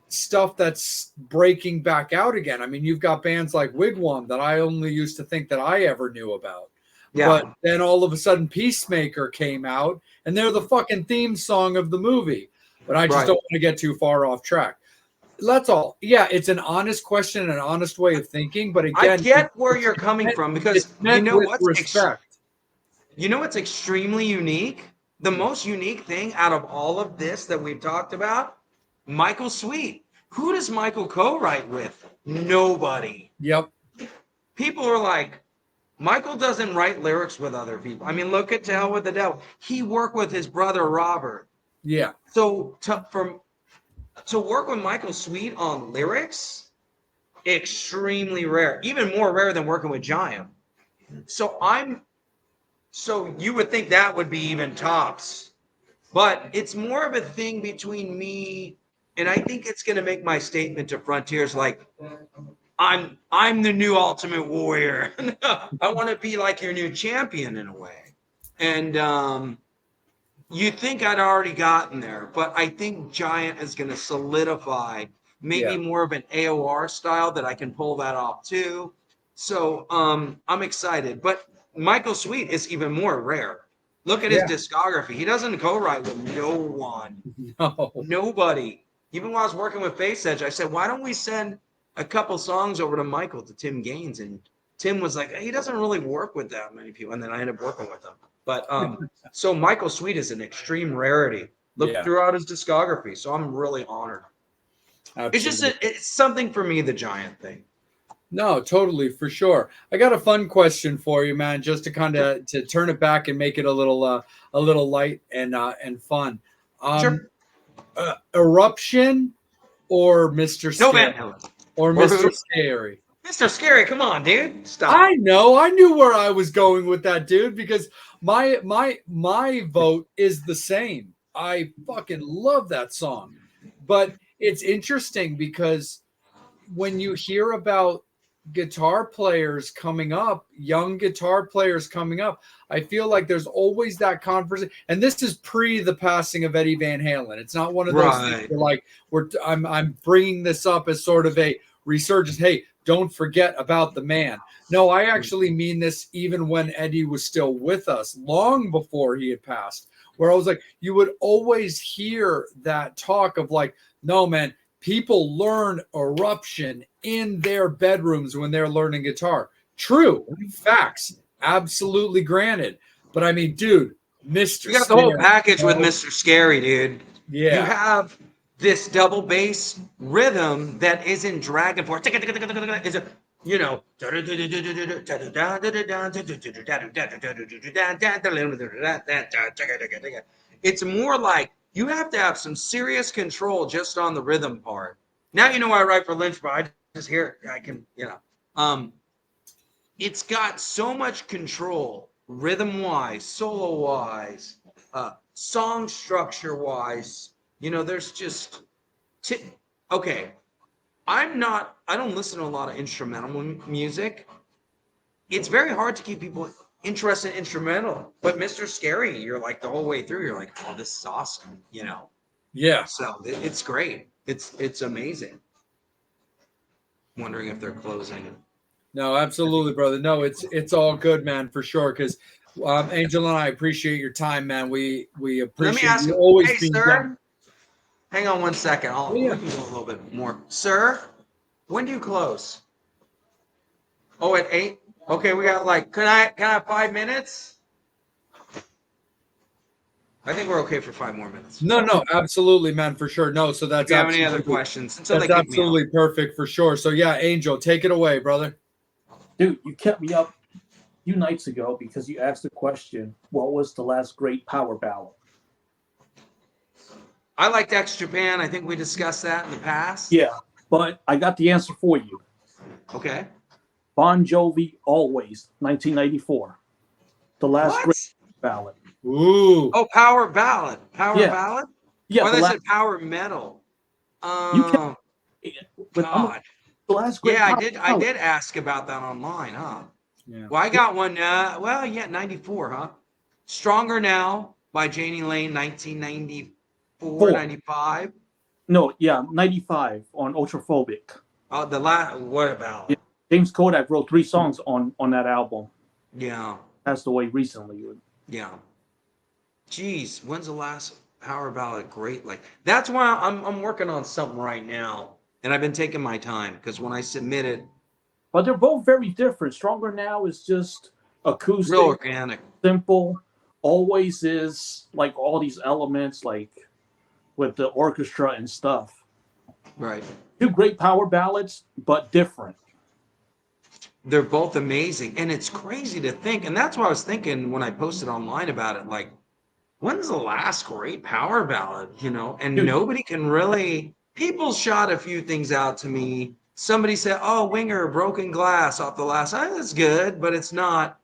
stuff that's breaking back out again. I mean, you've got bands like Wigwam that I only used to think that I ever knew about. But then all of a sudden Peacemaker came out and they're the fucking theme song of the movie. But I just don't want to get too far off track. That's all. Yeah, it's an honest question and an honest way of thinking. But again, I get where you're coming from, because you know what's respect. You know what's extremely unique? The most unique thing out of all of this that we've talked about, Michael Sweet. Who does Michael co-write with? Nobody. Yep. People are like, Michael doesn't write lyrics with other people. I mean, look at To Hell with the Devil. He worked with his brother Robert. Yeah. So to work with Michael Sweet on lyrics, extremely rare. Even more rare than working with Giant. So you would think that would be even tops. But it's more of a thing between me, and I think it's going to make my statement to Frontiers like, I'm the new Ultimate Warrior. I want to be like your new champion in a way. And you think I'd already gotten there, but I think Giant is going to solidify maybe more of an AOR style that I can pull that off too. So I'm excited. But Michael Sweet is even more rare. Look at his discography. He doesn't co-write with no one. No. Nobody. Even while I was working with Face Edge, I said, why don't we send a couple songs over to Michael, to Tim Gaines? And Tim was like, he doesn't really work with that many people. And then I ended up working with him. But so Michael Sweet is an extreme rarity. Look throughout his discography. So I'm really honored. Absolutely. It's just it's something for me, the Giant thing. No, totally, for sure. I got a fun question for you, man, just to kind of to turn it back and make it a little light and fun. Sure. Eruption or Mr. Scary? No, Van or Mr. Scary? Mr. Scary, come on, dude. Stop. I know. I knew where I was going with that, dude, because my vote is the same. I fucking love that song. But it's interesting because when you hear about guitar players coming up, young guitar players coming up, I feel like there's always that conversation. And this is pre the passing of Eddie Van Halen. It's not one of those things where like I'm bringing this up as sort of a resurgence. Hey, don't forget about the man. No, I actually mean this even when Eddie was still with us, long before he had passed, where I was like, you would always hear that talk of like, no, man, people learn Eruption in their bedrooms when they're learning guitar. True. Facts. Absolutely granted. But I mean, dude, Mr. You got the whole package with Mr. Scary, dude. Yeah. You have this double bass rhythm that isn't dragon force. you know, it's more like you have to have some serious control just on the rhythm part. Now you know why I write for Lynch Mob. I just hear it. I can, it's got so much control, rhythm wise, solo wise, song structure wise. There's just okay. I don't listen to a lot of instrumental music. It's very hard to keep people interested in instrumental, but Mr. Scary, you're like the whole way through, you're like, oh, this is awesome, Yeah. So it's great. It's amazing. Wondering if they're closing. No, absolutely, brother. No, it's all good, man, for sure. Because Angel and I appreciate your time, man. We appreciate Let me ask you you, always hey, being sir. down. Hang on one second. We Yeah. can go a little bit more. Sir, when do you close? Oh, at 8? Okay, we got can I have 5 minutes? I think we're okay for 5 more minutes. No, absolutely, man, for sure. No, so that's Do you have any other questions until that's they kick me out? absolutely perfect for sure. So yeah, Angel, take it away, brother. Dude, you kept me up a few nights ago because you asked the question, what was the last great power ballad? I liked X Japan. I think we discussed that in the past. Yeah, but I got the answer for you. Okay. Bon Jovi, Always, 1994. The last What? great ballad. Ooh. Oh, power ballad. Power Yeah. ballad? Yeah, Oh, they said power metal. you can, but God. the last great Yeah, power I ballad. did ask about that online, huh? Yeah. Well, I got one. 94, huh? Stronger Now by Janie Lane, 1994, 95. No, yeah, 95 on Ultraphobic. Oh, what about? Yeah. James Kodak wrote 3 songs on that album. Yeah. Passed away recently. Yeah. Jeez, when's the last power ballad great? That's why I'm working on something right now, and I've been taking my time because when I submitted, But they're both very different. Stronger Now is just acoustic, real organic, simple. Always is like all these elements, like with the orchestra and stuff. right? 2 great power ballads, but different. They're both amazing, and it's crazy to think, and that's what I was thinking when I posted online about it. When's the last great power ballad? And Dude. Nobody can really. People shot a few things out to me. Somebody said, "Oh, Winger, Broken Glass off the last." That's good, but it's not.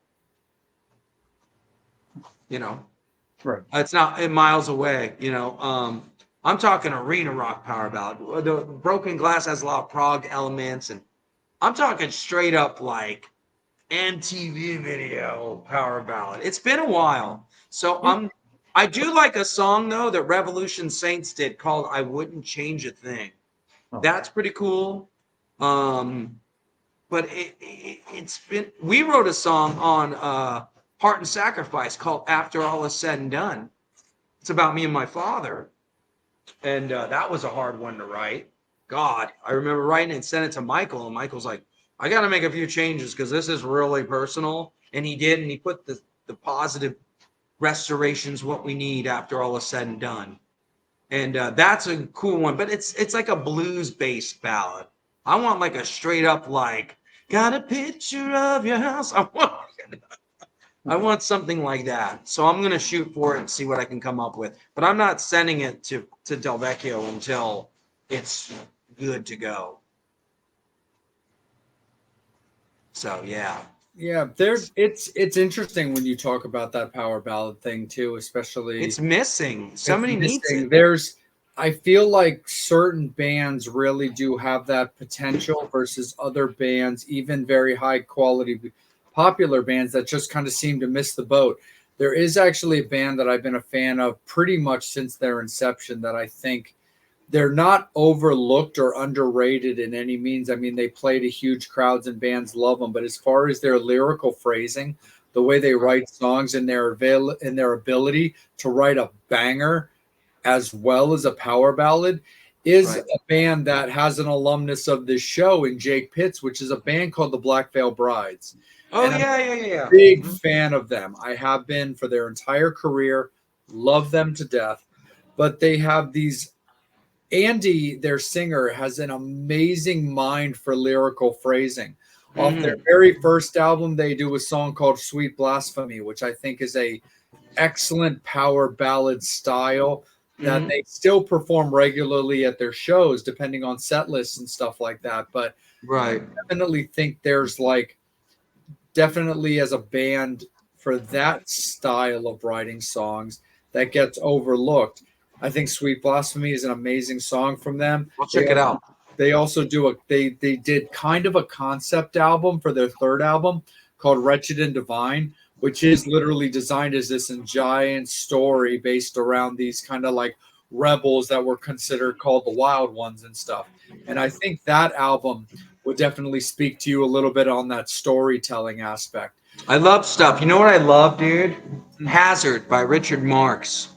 Right. It's not miles away. I'm talking arena rock power ballad. The Broken Glass has a lot of prog elements, and I'm talking straight up MTV video power ballad. It's been a while, so I do like a song though that Revolution Saints did called "I Wouldn't Change a Thing." Oh. That's pretty cool. But it's been. We wrote a song on Heart and Sacrifice called "After All Is Said and Done." It's about me and my father, and that was a hard one to write. God, I remember writing it and sent it to Michael, and Michael's like, "I got to make a few changes because this is really personal." And he did, and he put the positive restoration's what we need after all is said and done. And that's a cool one, but it's like a blues-based ballad. I want a straight up got a picture of your house. I want something like that. So I'm gonna shoot for it and see what I can come up with. But I'm not sending it to Del Vecchio until it's good to go. So yeah. Yeah, it's interesting when you talk about that power ballad thing too, especially it's missing. Somebody needs it. I feel like certain bands really do have that potential versus other bands, even very high quality popular bands that just kind of seem to miss the boat. There is actually a band that I've been a fan of pretty much since their inception that I think they're not overlooked or underrated in any means. I mean, they play to huge crowds and bands love them. But as far as their lyrical phrasing, the way they write songs and their ability to write a banger as well as a power ballad is a band that has an alumnus of this show in Jake Pitts, which is a band called the Black Veil Brides. Oh, and yeah. Big fan of them. I have been for their entire career. Love them to death. But they have these Andy, their singer, has an amazing mind for lyrical phrasing. Off their very first album, they do a song called Sweet Blasphemy, which I think is a excellent power ballad style that they still perform regularly at their shows, depending on set lists and stuff like that. But I definitely think there's like, definitely as a band for that style of writing songs that gets overlooked. I think Sweet Blasphemy is an amazing song from them. I'll check it out. They also do they did kind of a concept album for their third album called Wretched and Divine, which is literally designed as this giant story based around these kind of like rebels that were considered called the Wild Ones and stuff. And I think that album would definitely speak to you a little bit on that storytelling aspect. I love stuff. You know what I love, dude? Hazard by Richard Marx.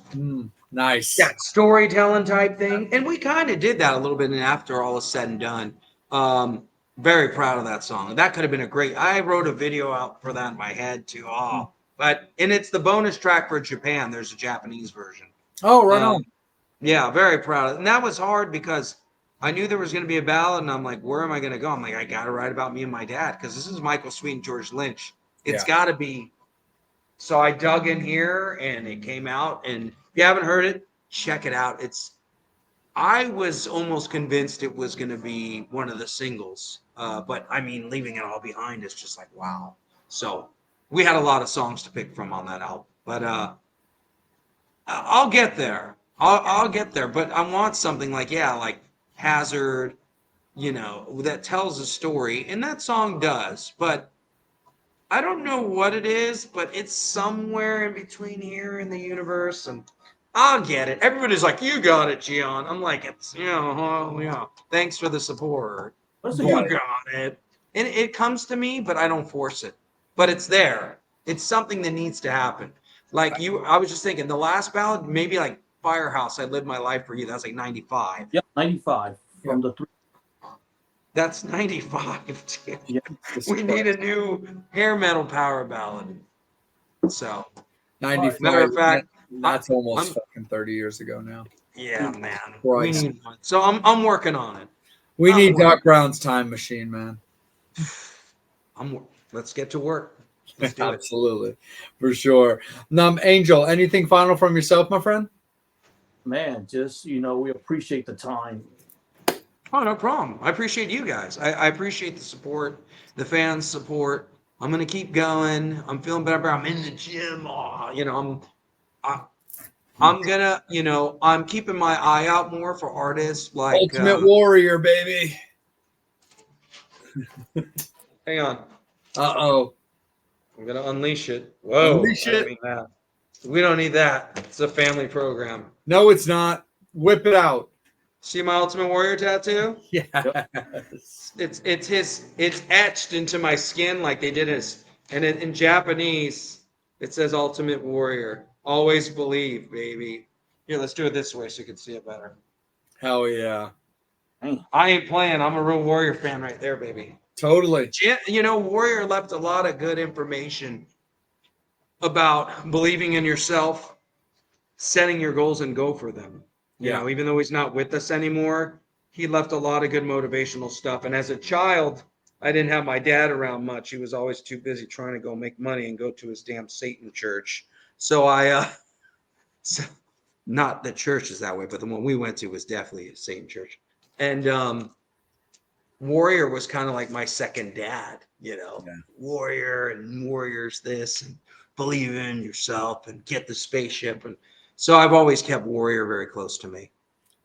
Nice. That storytelling type thing. And we kind of did that a little bit after all is said and done. Very proud of that song. That could have been a great, I wrote a video out for that in my head too. And it's the bonus track for Japan. There's a Japanese version. Oh, right on. Yeah, very proud of it. And that was hard because I knew there was going to be a ballad, and I'm like, where am I going to go? I'm like, I got to write about me and my dad because this is Michael Sweet and George Lynch. It's got to be. So I dug in here, and it came out. And if you haven't heard it, check it out. I was almost convinced it was going to be one of the singles. But, I mean, Leaving It All Behind is just like, wow. So we had a lot of songs to pick from on that album. But I'll get there. I'll get there. But I want something like Hazard, that tells a story. And that song does. But I don't know what it is, but it's somewhere in between here in the universe, and I'll get it. Everybody's like, you got it, Gian. I'm like, it's, thanks for the support. You got it. And it comes to me, but I don't force it. But it's there. It's something that needs to happen. Like I was just thinking, the last ballad, maybe like Firehouse, I Lived My Life for You. That's like 95. Yep, 95 from the 3. That's 95, dude. Yeah, we need a new hair metal power ballad. So, 95. Matter of fact, that's almost fucking 30 years ago now. Yeah, man. We need one. So I'm working on it. We need Doc Brown's time machine, man. Let's get to work. Let's do Absolutely, for sure. Angel, anything final from yourself, my friend? Man, just we appreciate the time. Oh, no problem. I appreciate you guys. I appreciate the support, the fans' support. I'm gonna keep going. I'm feeling better. I'm in the gym. I'm gonna, I'm keeping my eye out more for artists like Ultimate Warrior, baby. Hang on. Uh-oh. I'm gonna unleash it. Whoa. Unleash it. We don't need that. It's a family program. No, it's not. Whip it out. See my Ultimate Warrior tattoo? Yes. It's etched into my skin like they did his. And in Japanese, it says Ultimate Warrior. Always believe, baby. Here, let's do it this way so you can see it better. Hell yeah. I ain't playing. I'm a real Warrior fan right there, baby. Totally. Warrior left a lot of good information about believing in yourself, setting your goals and go for them. Even though he's not with us anymore, he left a lot of good motivational stuff. And as a child, I didn't have my dad around much. He was always too busy trying to go make money and go to his damn Satan church. So not that church is that way, but the one we went to was definitely a Satan church. And Warrior was kind of like my second dad, Warrior and Warriors this, and believe in yourself and get the spaceship. And so I've always kept Warrior very close to me.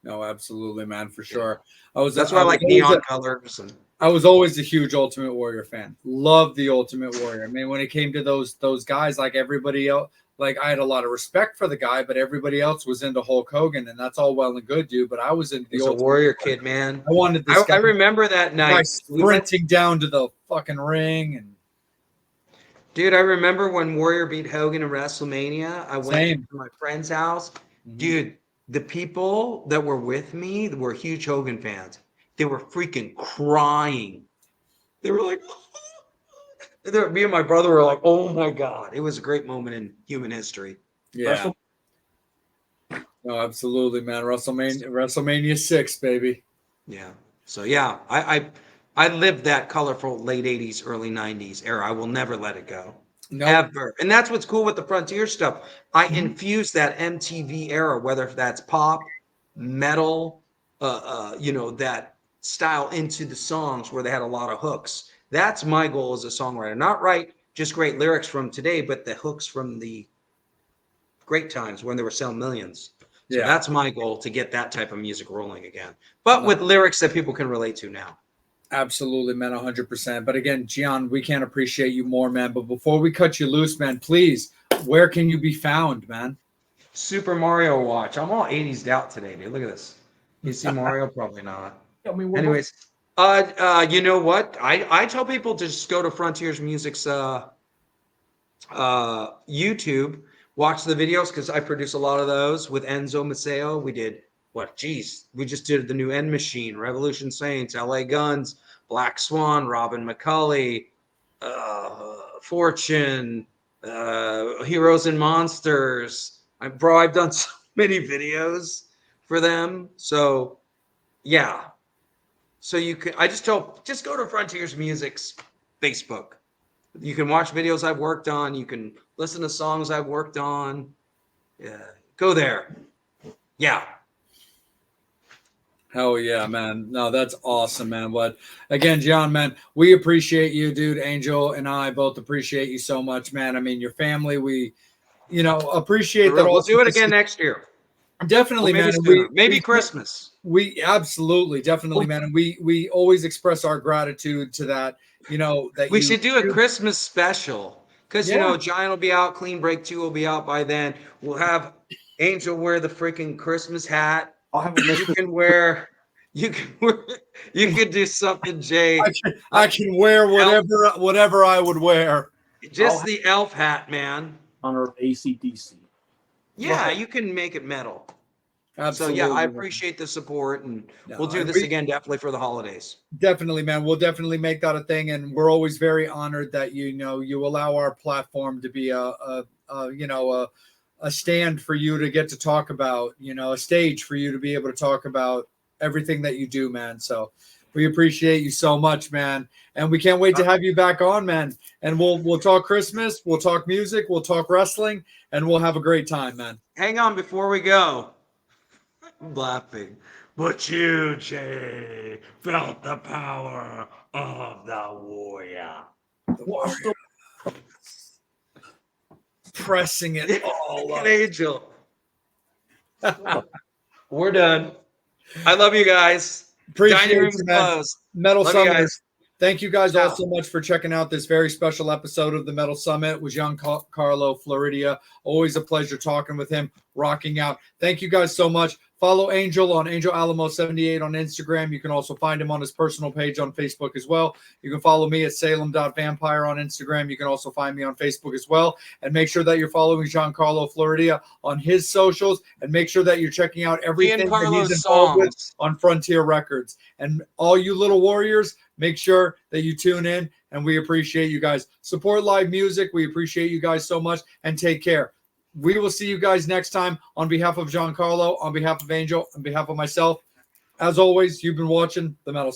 No, absolutely, man, for sure. That's why I like neon colors. And I was always a huge Ultimate Warrior fan. Loved the Ultimate Warrior. I mean, when it came to those guys, like everybody else, like I had a lot of respect for the guy, but everybody else was into Hulk Hogan, and that's all well and good, dude. But I was into the Ultimate Warrior kid, man. I wanted this guy. I remember that night sprinting down to the fucking ring and. Dude, I remember when Warrior beat Hogan in WrestleMania. I went to my friend's house. Mm-hmm. Dude, the people that were with me were huge Hogan fans. They were freaking crying. They were like, me and my brother were like, oh my God. It was a great moment in human history. Yeah. No, absolutely, man. WrestleMania 6, baby. Yeah. So yeah, I I lived that colorful late 80s, early 90s era. I will never let it go. Nope. Ever. And that's what's cool with the Frontier stuff. I Mhm. infuse that MTV era, whether that's pop, metal, that style into the songs where they had a lot of hooks. That's my goal as a songwriter. Not write just great lyrics from today, but the hooks from the great times when they were selling millions. So Yeah. that's my goal, to get that type of music rolling again, but No. with lyrics that people can relate to now. Absolutely, man, 100%. But again, Gian, we can't appreciate you more, man. But before we cut you loose, man, please, where can you be found, man? Super Mario Watch. I'm all 80s out today, dude. Look at this. You see Mario? Probably not. I mean, we're Anyways, you know what? I tell people to just go to Frontiers Music's YouTube, watch the videos, because I produce a lot of those with Enzo Maceo. We did we just did the new End Machine, Revolution Saints, LA Guns, Black Swan, Robin McCulley, Fortune, Heroes and Monsters. I've done so many videos for them. So yeah. So just go to Frontiers Music's Facebook. You can watch videos I've worked on. You can listen to songs I've worked on. Yeah, go there. Yeah. Hell yeah, man. No, that's awesome, man. But again, John, man, we appreciate you, dude. Angel and I both appreciate you so much, man. I mean, your family, we, appreciate that. We'll do it also. again next year. Definitely, Or maybe man. sooner. Maybe Christmas. We absolutely, definitely, man. And we always express our gratitude to that, that We should do a Christmas special, because, Giant will be out. Clean Break 2 will be out by then. We'll have Angel wear the freaking Christmas hat. I'll have a You can do something, Jay. I can wear whatever I would wear. Just the elf hat, man. honor AC/DC. Yeah, you can make it metal. Absolutely. So yeah, I appreciate the support, and we'll do this again definitely for the holidays. Definitely, man. We'll definitely make that a thing, and we're always very honored that you allow our platform to be a stand for you to get to talk about, a stage for you to be able to talk about everything that you do, man. So we appreciate you so much, man, and we can't wait to have you back on, man. And we'll talk Christmas, we'll talk music, we'll talk wrestling, and we'll have a great time, man. Hang on before we go. I'm laughing. But you, Jay, felt the power of the warrior. Pressing it all up. An angel. We're done. I love you guys. Appreciate Dining room's you, man. closed. Metal Love Summit. you guys. Thank you guys Ciao. all so much for checking out this very special episode of the Metal Summit with Giancarlo Floridia. Always a pleasure talking with him, rocking out. Thank you guys so much. Follow Angel on Angel Alamo 78 on Instagram. You can also find him on his personal page on Facebook as well. You can follow me at salem.vampire on Instagram. You can also find me on Facebook as well. And make sure that you're following Giancarlo Floridia on his socials, and make sure that you're checking out everything that he's involved with on Frontier Records. And all you little warriors, make sure that you tune in, and we appreciate you guys. Support live music. We appreciate you guys so much, and take care. We will see you guys next time. On behalf of Giancarlo, on behalf of Angel, on behalf of myself, as always, you've been watching The Metal Summit.